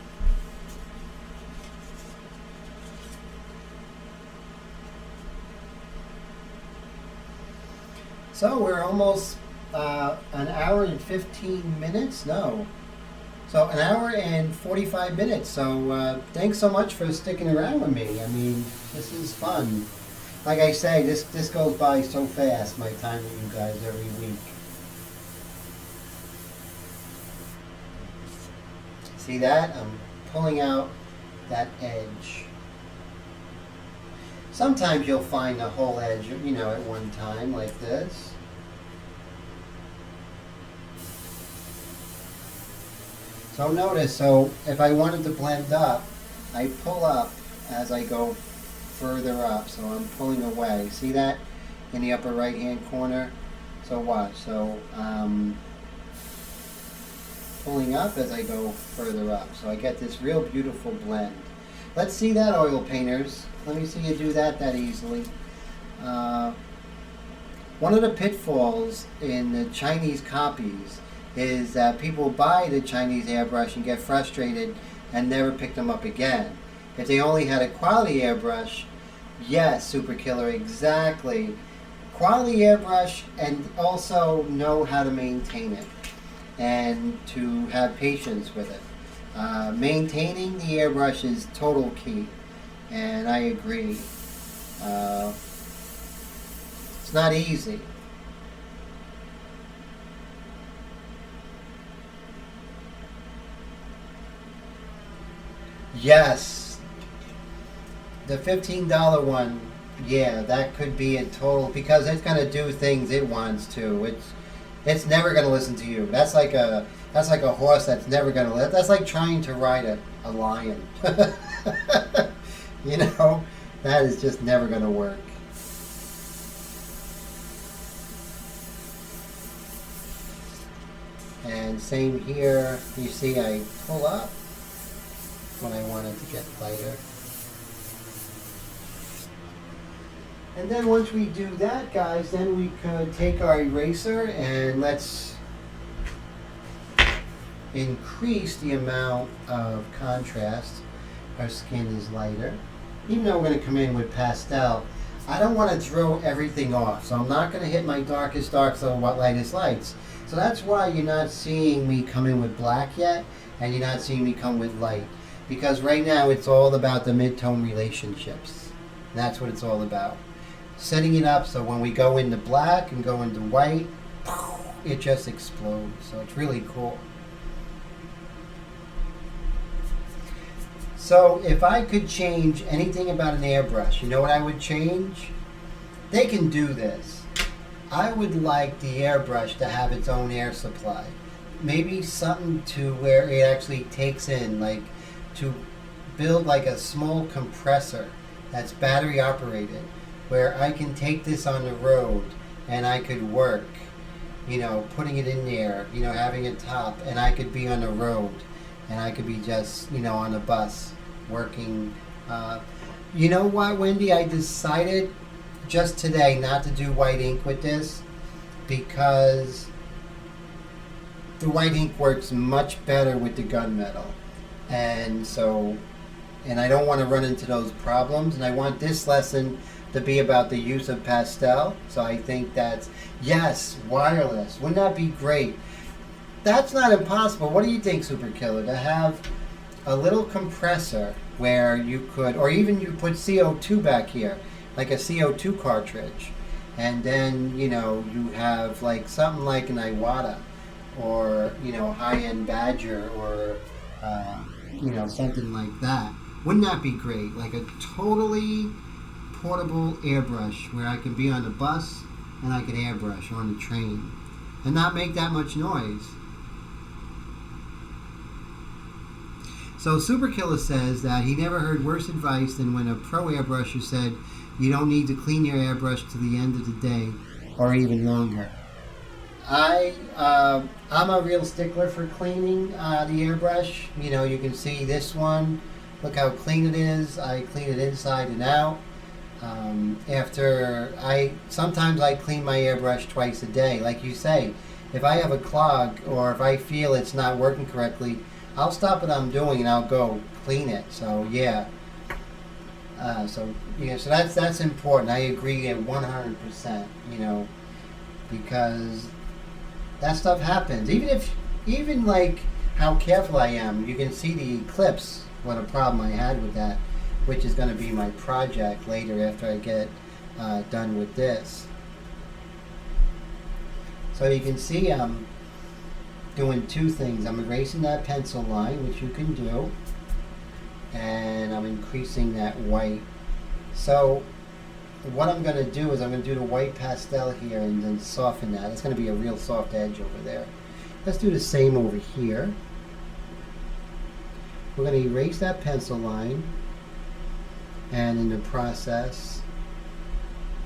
So we're almost an hour and 15 minutes? No. So an hour and 45 minutes. So thanks so much for sticking around with me. I mean, this is fun. Like I say, this goes by so fast, my time with you guys every week. See that? I'm pulling out that edge. Sometimes you'll find the whole edge, you know, at one time, like this. So notice, so if I wanted to blend up, I pull up as I go further up. So I'm pulling away. See that in the upper right hand corner? So watch. So pulling up as I go further up. So I get this real beautiful blend. Let's see that, oil painters. Let me see you do that easily. One of the pitfalls in the Chinese copies is that people buy the Chinese airbrush and get frustrated and never pick them up again. If they only had a quality airbrush, yes, super killer, exactly. Quality airbrush, and also know how to maintain it and to have patience with it. Maintaining the airbrush is total key, and I agree. It's not easy. Yes, the $15 one, yeah, that could be a total, because it's going to do things it wants to. It's never going to listen to you. That's like a horse that's never going to. That's like trying to ride a lion. You know, that is just never going to work. And same here. You see, I pull up when I want it to get lighter. And then once we do that, guys, then we could take our eraser and let's increase the amount of contrast. Our skin is lighter. Even though we're going to come in with pastel, I don't want to throw everything off. So I'm not going to hit my darkest darks so what lightest lights. So that's why you're not seeing me come in with black yet, and you're not seeing me come with light. Because right now it's all about the mid-tone relationships. That's what it's all about. Setting it up so when we go into black and go into white, it just explodes. So it's really cool. So if I could change anything about an airbrush, you know what I would change? They can do this. I would like the airbrush to have its own air supply. Maybe something to where it actually takes in, like to build like a small compressor that's battery operated, where I can take this on the road and I could work, putting it in there, having a top, and I could be on the road and I could be just, on a bus working. You know what, Wendy? I decided just today not to do white ink with this because the white ink works much better with the gunmetal. And I don't want to run into those problems. And I want this lesson to be about the use of pastel. So I think that's, yes, wireless. Wouldn't that be great? That's not impossible. What do you think, Super Killer? To have a little compressor where you could, or even you put CO2 back here, like a CO2 cartridge. And then, you have like something like an Iwata or, high-end Badger or, something like that. Wouldn't that be great? Like a totally portable airbrush where I could be on the bus and I could airbrush on the train and not make that much noise. So Super Killer says that he never heard worse advice than when a pro airbrusher said you don't need to clean your airbrush to the end of the day or even longer. I'm a real stickler for cleaning the airbrush. You can see this one. Look how clean it is. I clean it inside and out. Sometimes I clean my airbrush twice a day. Like you say, if I have a clog or if I feel it's not working correctly, I'll stop what I'm doing and I'll go clean it. So yeah. So that's important. I agree at 100%. Because that stuff happens. Even like how careful I am, you can see the eclipse. What a problem I had with that, which is going to be my project later after I get done with this. So you can see I'm doing two things. I'm erasing that pencil line, which you can do, and I'm increasing that white. So what I'm going to do is I'm going to do the white pastel here and then soften that. It's going to be a real soft edge over there. Let's do the same over here. We're going to erase that pencil line and in the process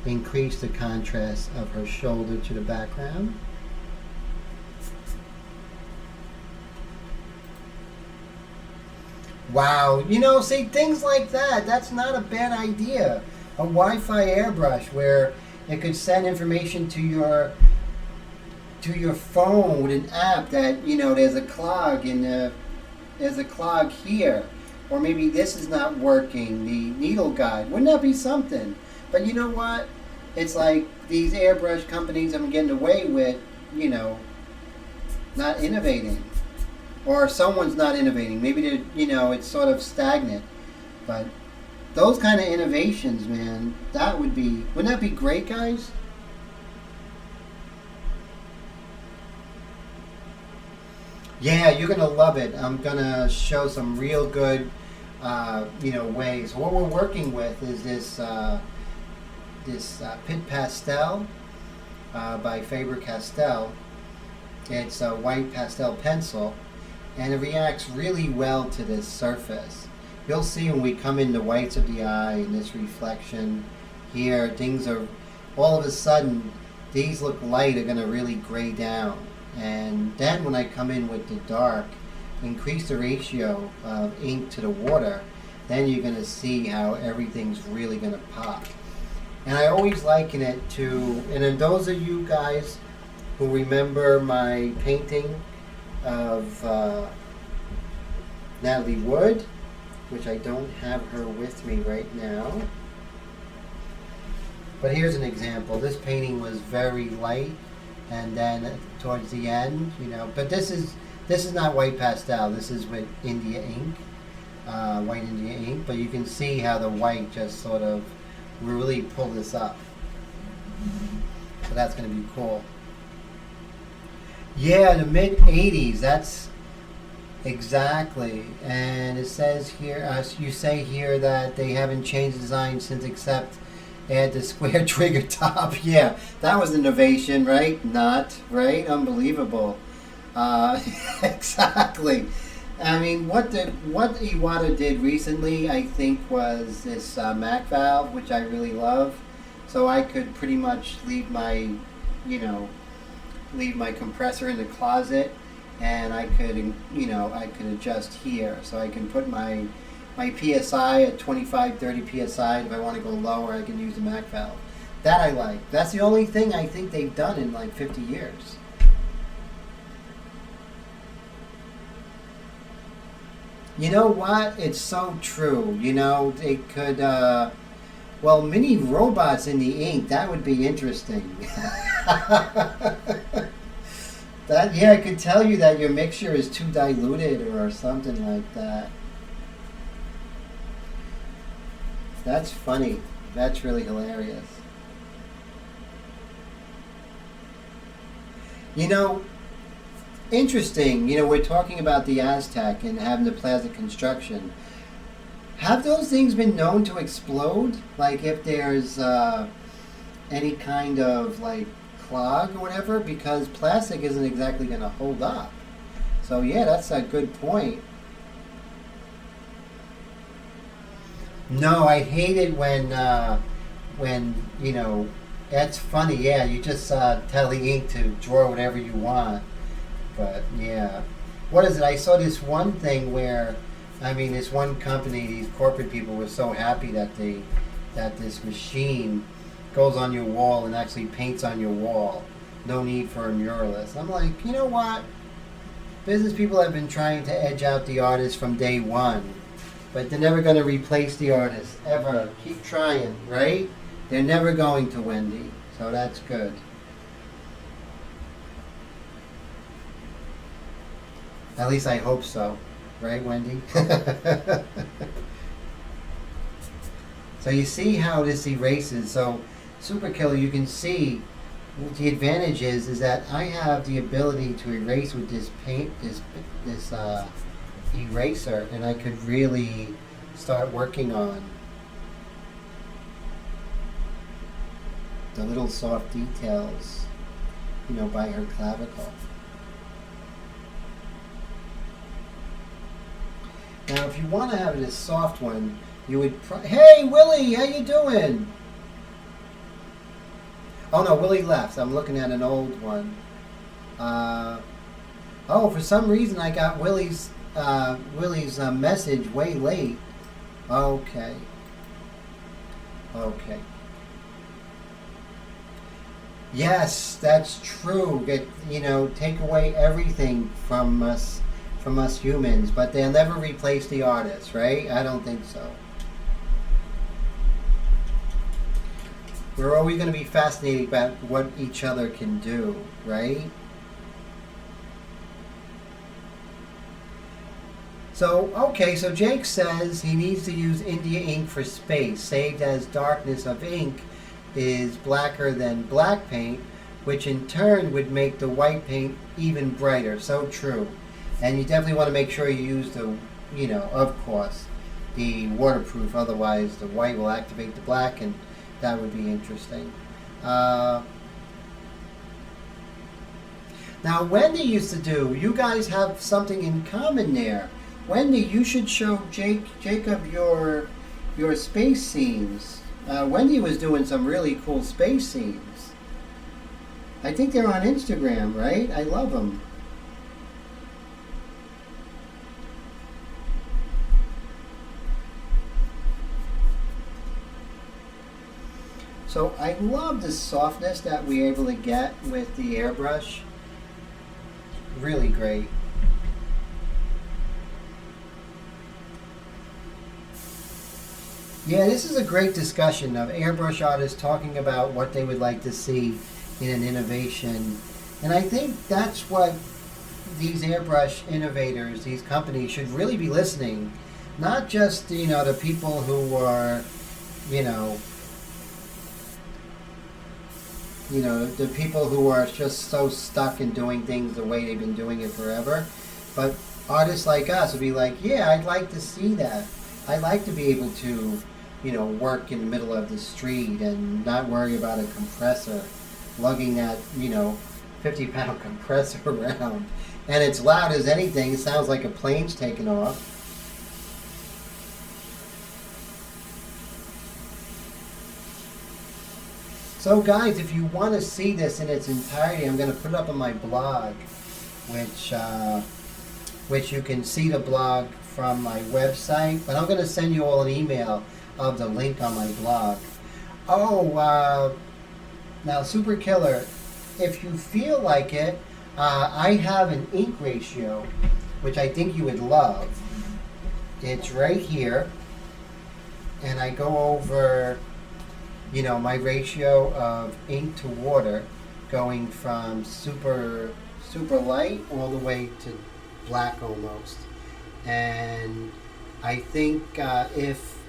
increase the contrast of her shoulder to the background. Wow, see, things like that, that's not a bad idea. A Wi-Fi airbrush where it could send information to your phone with an app that, there's a clog there's a clog here, or maybe this is not working, the needle guide. Wouldn't that be something? But you know what? It's like these airbrush companies have been getting away with, not innovating. Or someone's not innovating. Maybe it's sort of stagnant. But those kind of innovations, man, wouldn't that be great, guys? Yeah, you're going to love it. I'm going to show some real good, ways. What we're working with is this Pit Pastel by Faber-Castell. It's a white pastel pencil, and it reacts really well to this surface. You'll see when we come in the whites of the eye and this reflection here, things are, all of a sudden, these look light are going to really gray down. And then when I come in with the dark, increase the ratio of ink to the water, then you're going to see how everything's really going to pop. And I always liken it to, and then those of you guys who remember my painting of Natalie Wood, which I don't have her with me right now. But here's an example. This painting was very light, and then towards the end, but this is not white pastel. This is with India ink, white India ink. But you can see how the white just sort of really pull this up. So that's going to be cool. Yeah, the mid 80s. That's exactly. And it says here, you say here that they haven't changed the design since except add the square trigger top. Yeah, that was innovation, right? Not, right? Unbelievable. Exactly. I mean, what Iwata did recently, I think, was this Mac valve, which I really love. So I could pretty much leave my, leave my compressor in the closet, and I could, I could adjust here. So I can put my PSI at 25, 30 PSI. If I want to go lower, I can use the Mac valve. That I like. That's the only thing I think they've done in like 50 years. You know what? It's so true. They could, mini robots in the ink, that would be interesting. Yeah, I could tell you that your mixture is too diluted or something like that. That's funny. That's really hilarious. Interesting. We're talking about the Aztec and having the plastic construction. Have those things been known to explode? Like if there's any kind of like clog or whatever? Because plastic isn't exactly going to hold up. So yeah, that's a good point. No, I hate it when that's funny. Yeah, you just tell the ink to draw whatever you want. But yeah, what is it? I saw this one thing where, this one company, these corporate people were so happy that this machine goes on your wall and actually paints on your wall. No need for a muralist. I'm like, you know what? Business people have been trying to edge out the artist from day one, but they're never going to replace the artist ever. Keep trying, right? They're never going to, Wendy. So that's good. At least I hope so. Right, Wendy? So you see how this erases. So Super Killer, you can see the advantage is that I have the ability to erase with this paint, this eraser, and I could really start working on the little soft details, by her clavicle. Now, if you want to have this soft one, you would. Hey, Willie, how you doing? Oh no, Willie left. I'm looking at an old one. For some reason I got Willie's message way late. Okay. Yes, that's true. Take away everything from us humans, but they'll never replace the artist, right? I don't think so. We're always going to be fascinated about what each other can do, right? So Jake says he needs to use India ink for space, saved as darkness of ink is blacker than black paint, which in turn would make the white paint even brighter. So true. And you definitely want to make sure you use the, of course, the waterproof. Otherwise, the white will activate the black, and that would be interesting. Now, Wendy used to do. You guys have something in common there. Wendy, you should show Jacob your space scenes. Wendy was doing some really cool space scenes. I think they're on Instagram, right? I love them. So I love the softness that we're able to get with the airbrush. Really great. Yeah, this is a great discussion of airbrush artists talking about what they would like to see in an innovation. And I think that's what these airbrush innovators, these companies, should really be listening. Not just, the people who are, the people who are just so stuck in doing things the way they've been doing it forever. But artists like us would be like, yeah, I'd like to see that. I'd like to be able to, work in the middle of the street and not worry about a compressor, lugging that, 50-pound compressor around. And it's loud as anything. It sounds like a plane's taking off. So guys, if you want to see this in its entirety, I'm going to put it up on my blog, which you can see the blog from my website. But I'm going to send you all an email of the link on my blog. Oh, now Super Killer, if you feel like it, I have an ink ratio, which I think you would love. It's right here, and I go over, you know, my ratio of ink to water, going from super light all the way to black almost. And I think if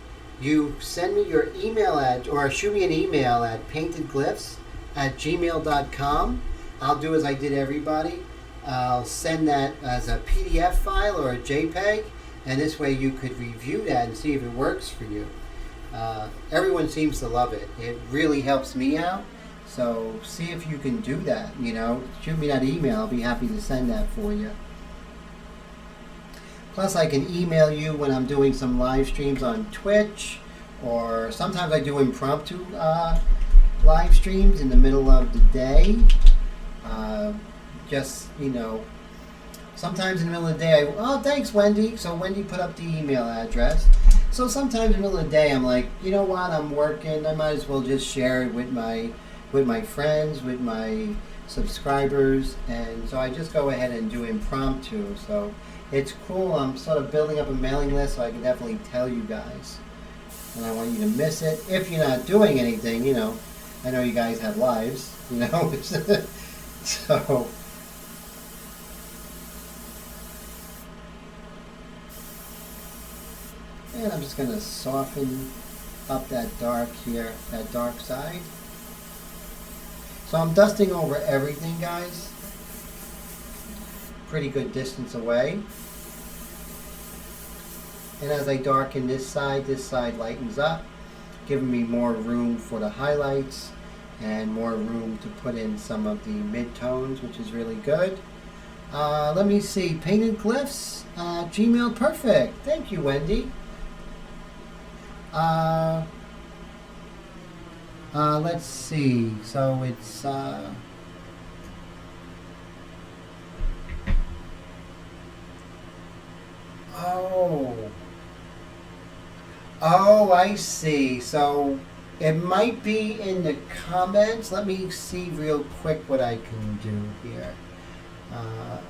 you send me your email ad, or shoot me an email at paintedglyphs@gmail.com, I'll do as I did everybody. I'll send that as a PDF file or a JPEG, and this way you could review that and see if it works for you. Everyone seems to love it. It really helps me out. So see if you can do that. You know, shoot me that email. I'll be happy to send that for you. Plus, I can email you when I'm doing some live streams on Twitch, or sometimes I do impromptu live streams in the middle of the day. Just, you know, sometimes in the middle of the day, oh, thanks, Wendy. So Wendy put up the email address. So sometimes in the middle of the day, I'm like, you know what, I'm working. I might as well just share it with my friends, with my subscribers. And so I just go ahead and do impromptu. So it's cool. I'm sort of building up a mailing list, so I can definitely tell you guys. And I want you to miss it. If you're not doing anything, you know, I know you guys have lives, you know. So, and I'm just going to soften up that dark here, that dark side. So I'm dusting over everything, guys. Pretty good distance away. And as I darken this side lightens up, giving me more room for the highlights and more room to put in some of the mid-tones, which is really good. Let me see, Painted Glyphs, Gmail, perfect. Thank you, Wendy. Let's see, so it's, Oh, I see. So it might be in the comments. Let me see real quick what I can do here.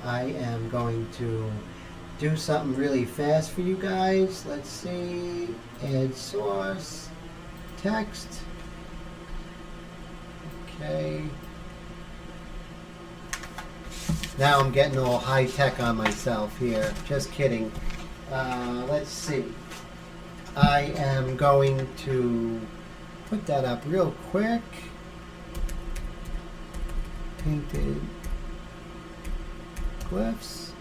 I am going to do something really fast for you guys. Let's see. Add source. Text. Okay. Now I'm getting all high tech on myself here. Just kidding. Let's see. I am going to put that up real quick. Painted Glyphs.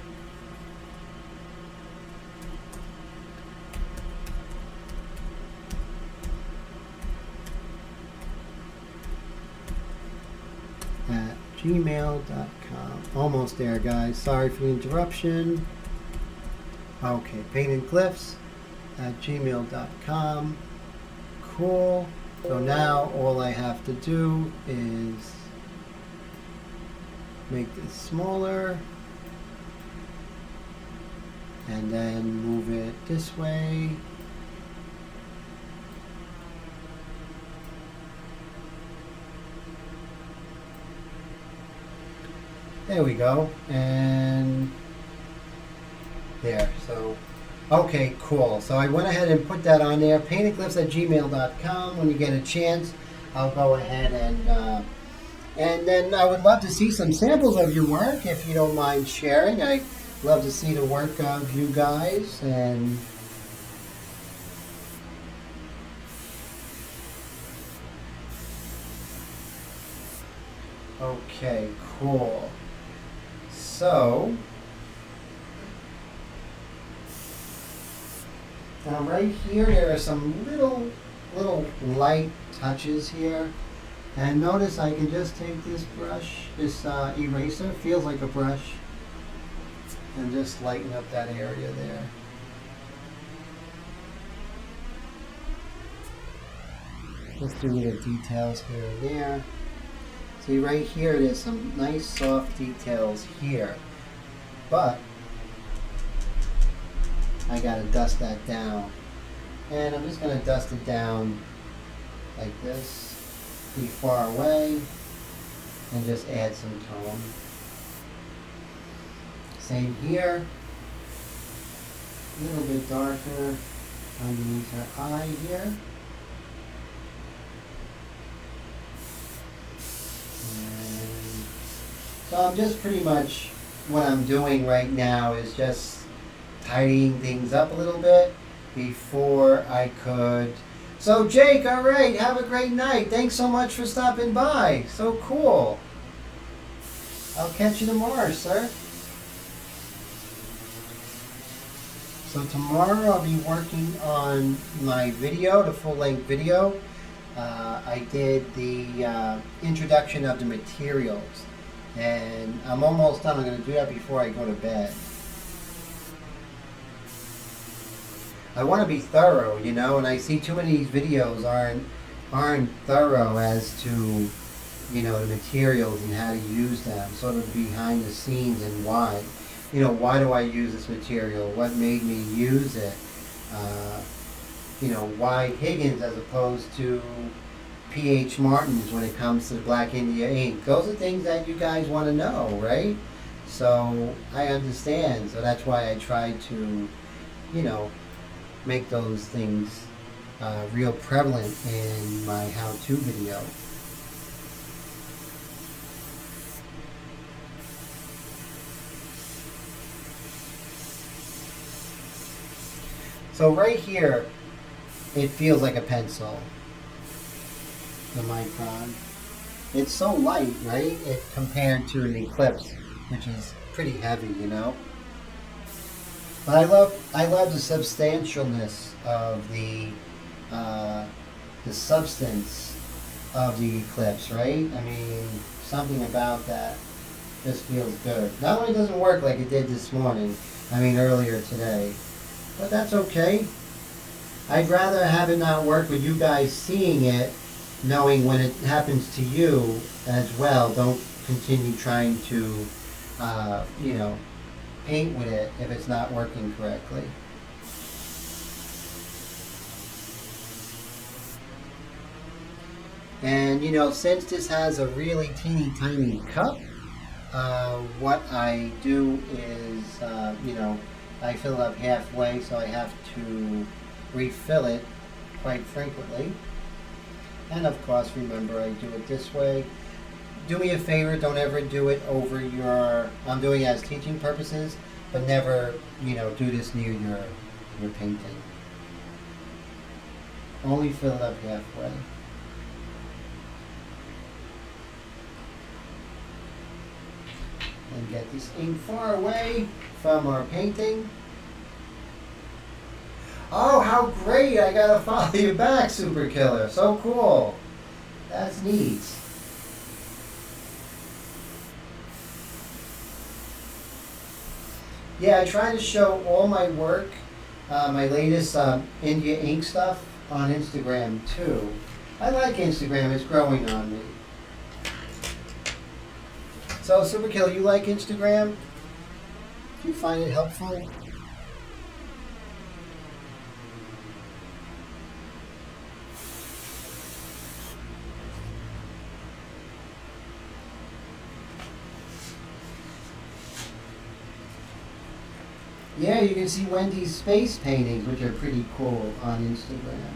At gmail.com. Almost there, guys. Sorry for the interruption. Okay, Painted Glyphs at gmail.com. Cool. So now all I have to do is make this smaller and then move it this way. There we go. And there. So okay, cool. So I went ahead and put that on there. Paintedglyphs at gmail.com. When you get a chance, I'll go ahead and then I would love to see some samples of your work if you don't mind sharing. I love to see the work of you guys. And okay, cool. So now right here, there are some little light touches here. And notice I can just take this brush, this eraser, feels like a brush, and just lighten up that area there. Just do little details here and there. See right here, there's some nice soft details here. But I gotta dust that down. And I'm just gonna dust it down like this. Be far away. And just add some tone. Same here. A little bit darker underneath her eye here. And so I'm just pretty much, what I'm doing right now is just tidying things up a little bit before I could. So Jake, all right, have a great night. Thanks so much for stopping by. So cool. I'll catch you tomorrow, sir. So tomorrow I'll be working on my video, the full-length video. I did the introduction of the materials, and I'm almost done. I'm going to do that before I go to bed. I want to be thorough, you know, and I see too many of these videos aren't thorough as to, you know, the materials and how to use them, sort of behind the scenes and why. You know, why do I use this material? What made me use it? You know, why Higgins as opposed to P.H. Martin's when it comes to Black India ink? Those are things that you guys want to know, right? So I understand. So that's why I try to, you know, make those things real prevalent in my how-to video. So right here, it feels like a pencil, the Micron. It's so light, right? It compared to an Eclipse, which is pretty heavy, you know. But I love the substantialness of the substance of the Eclipse, right? I mean, something about that just feels good. Not only doesn't work like it did this morning, I mean earlier today, but that's okay. I'd rather have it not work with you guys seeing it, knowing when it happens to you as well. Don't continue trying to, you know, paint with it if it's not working correctly. And you know, since this has a really teeny tiny cup, what I do is, you know, I fill it up halfway, so I have to refill it quite frequently. And of course, remember, I do it this way. Do me a favor, don't ever do it over your, I'm doing it as teaching purposes, but never, you know, do this near your painting. Only fill it up halfway. And get this ink far away from our painting. Oh, how great! I gotta follow you back, Super Killer. So cool. That's neat. Yeah, I try to show all my work, my latest India ink stuff on Instagram too. I like Instagram, it's growing on me. So, Super Killer, you like Instagram? Do you find it helpful? Yeah, you can see Wendy's space paintings, which are pretty cool on Instagram.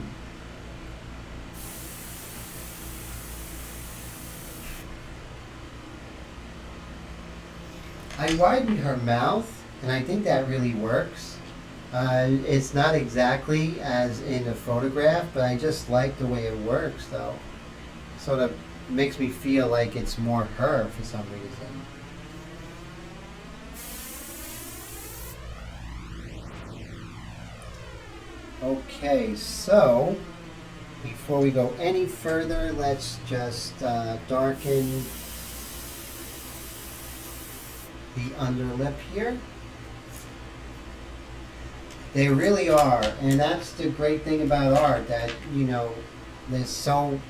I widened her mouth, and I think that really works. It's not exactly as in the photograph, but I just like the way it works, though. Sort of makes me feel like it's more her for some reason. Okay, so before we go any further, let's just darken the underlip here. They really are, and that's the great thing about art, that, you know, There's so,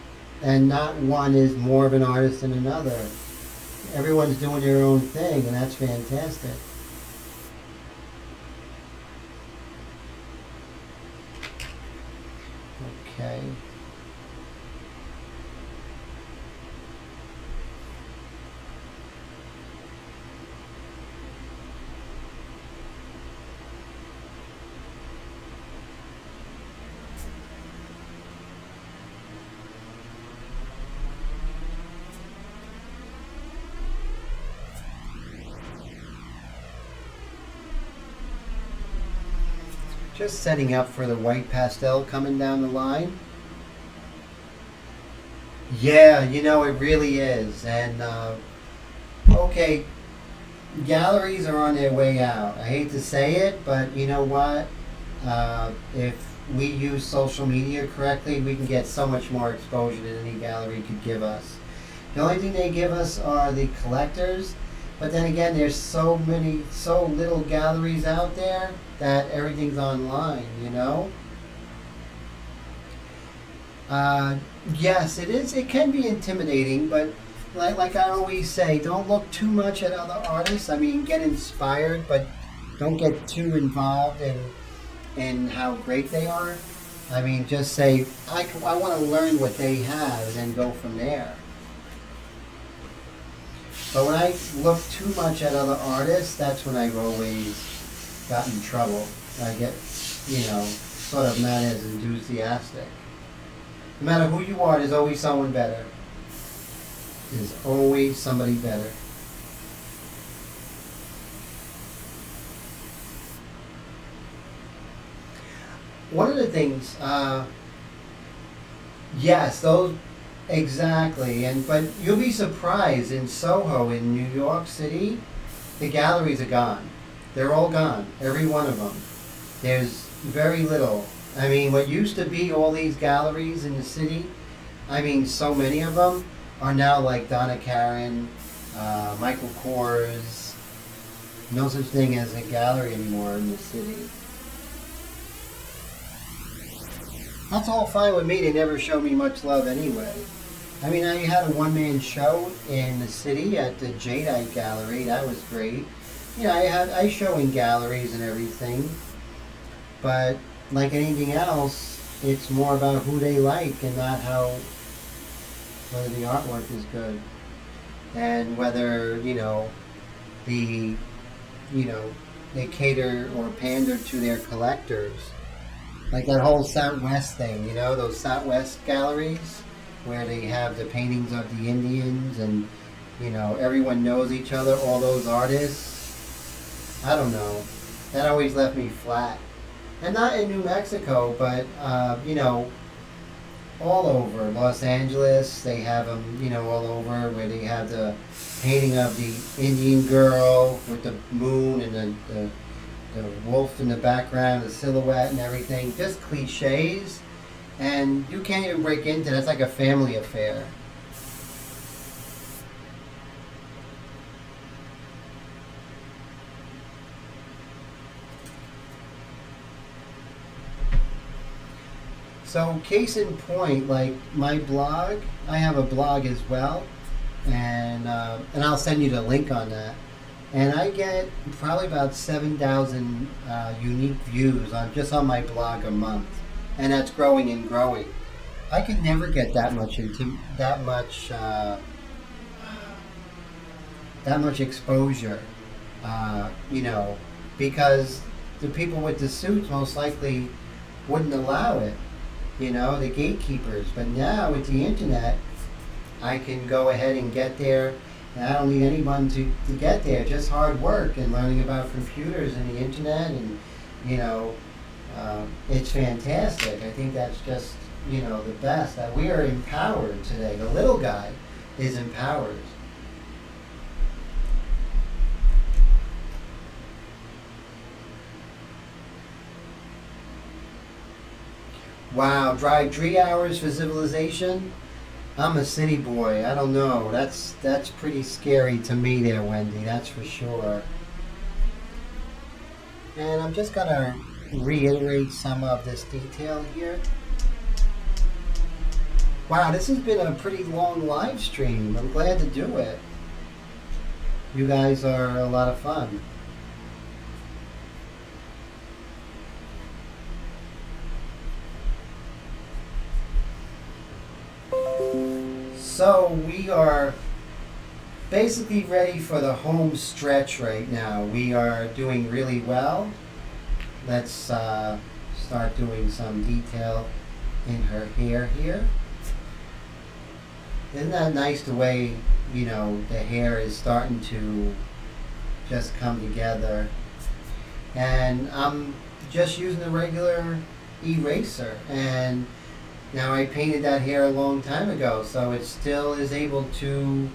and not one is more of an artist than another. Everyone's doing their own thing, and that's fantastic. Okay. Just setting up for the white pastel coming down the line. Yeah, you know, it really is. And, okay, galleries are on their way out. I hate to say it, but you know what? If we use social media correctly, we can get so much more exposure than any gallery could give us. The only thing they give us are the collectors, but then again, there's so little galleries out there that everything's online, you know? Yes, it is. It can be intimidating, but like I always say, don't look too much at other artists. I mean, get inspired, but don't get too involved in how great they are. I mean, just say, I want to learn what they have and then go from there. But when I look too much at other artists, that's when I've always got in trouble. I get, you know, sort of not as enthusiastic. No matter who you are, there's always someone better. There's always somebody better. One of the things, yes, those, exactly, but you'll be surprised in Soho in New York City, the galleries are gone. They're all gone, every one of them. There's very little. I mean, what used to be all these galleries in the city, I mean, so many of them are now like Donna Karan, Michael Kors. No such thing as a gallery anymore in the city. That's all fine with me. They never show me much love anyway. I mean, I had a one-man show in the city at the Jadeite Gallery. That was great. You know, I show in galleries and everything. But like anything else, it's more about who they like and not whether the artwork is good. And whether, they cater or pander to their collectors. Like that whole Southwest thing, those Southwest galleries where they have the paintings of the Indians and, everyone knows each other, all those artists. I don't know. That always left me flat. And not in New Mexico, but, all over. Los Angeles, they have them, all over, where they have the painting of the Indian girl with the moon and the wolf in the background, the silhouette and everything. Just cliches. And you can't even break into it. It's like a family affair. So case in point, like my blog, I have a blog as well, and I'll send you the link on that. And I get probably about 7,000 unique views on my blog a month, and that's growing and growing. I could never get that much exposure, because the people with the suits most likely wouldn't allow it. The gatekeepers. But now with the internet, I can go ahead and get there. And I don't need anyone to get there. Just hard work and learning about computers and the internet. And, it's fantastic. I think that's just, the best. That we are empowered today. The little guy is empowered. Wow, drive 3 hours for civilization? I'm a city boy. I don't know. That's pretty scary to me there, Wendy. That's for sure. And I'm just going to reiterate some of this detail here. Wow, this has been a pretty long live stream. I'm glad to do it. You guys are a lot of fun. So we are basically ready for the home stretch right now. We are doing really well. Let's start doing some detail in her hair here. Isn't that nice the way, you know, the hair is starting to just come together? And I'm just using a regular eraser, and now I painted that hair a long time ago, so it still is able to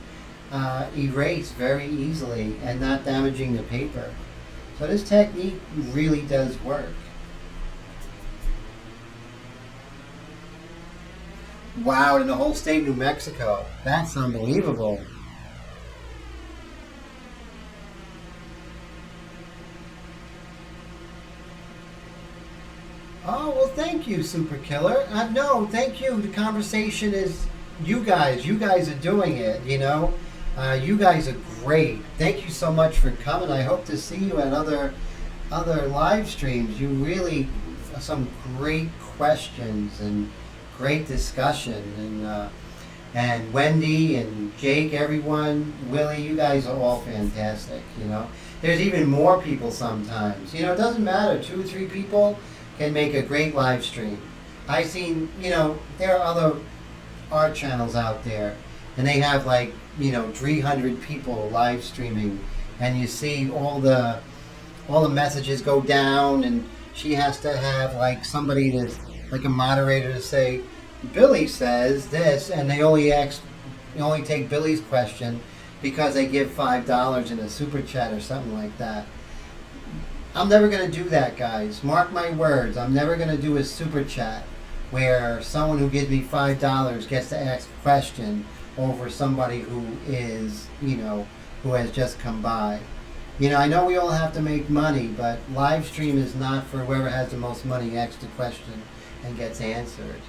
erase very easily and not damaging the paper. So this technique really does work. Wow, in the whole state of New Mexico. That's unbelievable. Oh, well, thank you, Super Killer. No, thank you. The conversation is you guys. You guys are doing it, you know. You guys are great. Thank you so much for coming. I hope to see you at other live streams. You really some great questions and great discussion. And Wendy and Jake, everyone, Willie, you guys are all fantastic, you know. There's even more people sometimes. You know, it doesn't matter. 2 or 3 people can make a great live stream. I've seen, you know, there are other art channels out there, and they have like, you know, 300 people live streaming, and you see all the messages go down, and she has to have like somebody to, like a moderator to say, Billy says this, and they only take Billy's question because they give $5 in a super chat or something like that. I'm never going to do that, guys. Mark my words. I'm never going to do a super chat where someone who gives me $5 gets to ask a question over somebody who is, you know, who has just come by. You know, I know we all have to make money, but live stream is not for whoever has the most money asks the question and gets answered.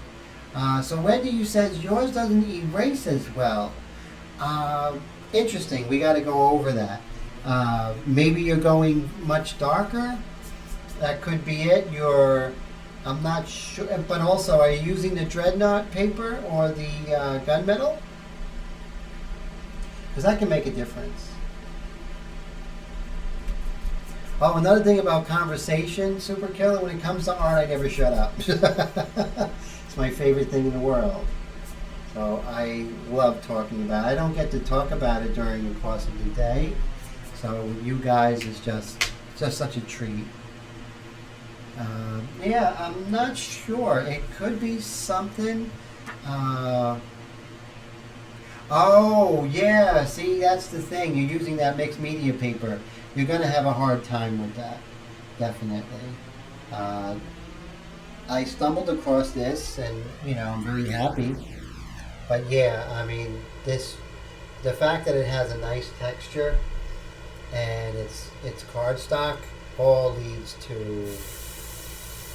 So Wendy, you says yours doesn't erase as well. Interesting. We got to go over that. Maybe you're going much darker. That could be it. I'm not sure. But also, are you using the Dreadnought paper or the gunmetal? Because that can make a difference. Oh, another thing about conversation, Super Killer, when it comes to art, I never shut up. It's my favorite thing in the world. So I love talking about it. I don't get to talk about it during the course of the day. So you guys is just such a treat. Yeah, I'm not sure. It could be something. Oh, yeah. See, that's the thing. You're using that mixed media paper. You're going to have a hard time with that. Definitely. I stumbled across this, and, you know, I'm very happy. But, yeah, I mean, the fact that it has a nice texture and it's cardstock all leads to,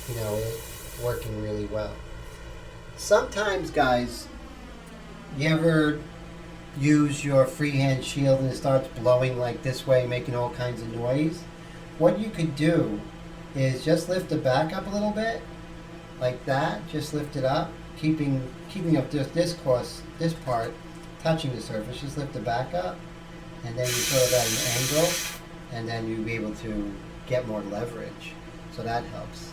you know, it working really well. Sometimes, guys, you ever use your freehand shield and it starts blowing like this way, making all kinds of noise? What you could do is just lift the back up a little bit, like that. Just lift it up, keeping up this part touching the surface. Just lift the back up, and then you throw it at an angle, and then you'll be able to get more leverage. So that helps.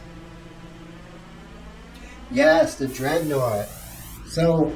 Yes, the Dreadnought. So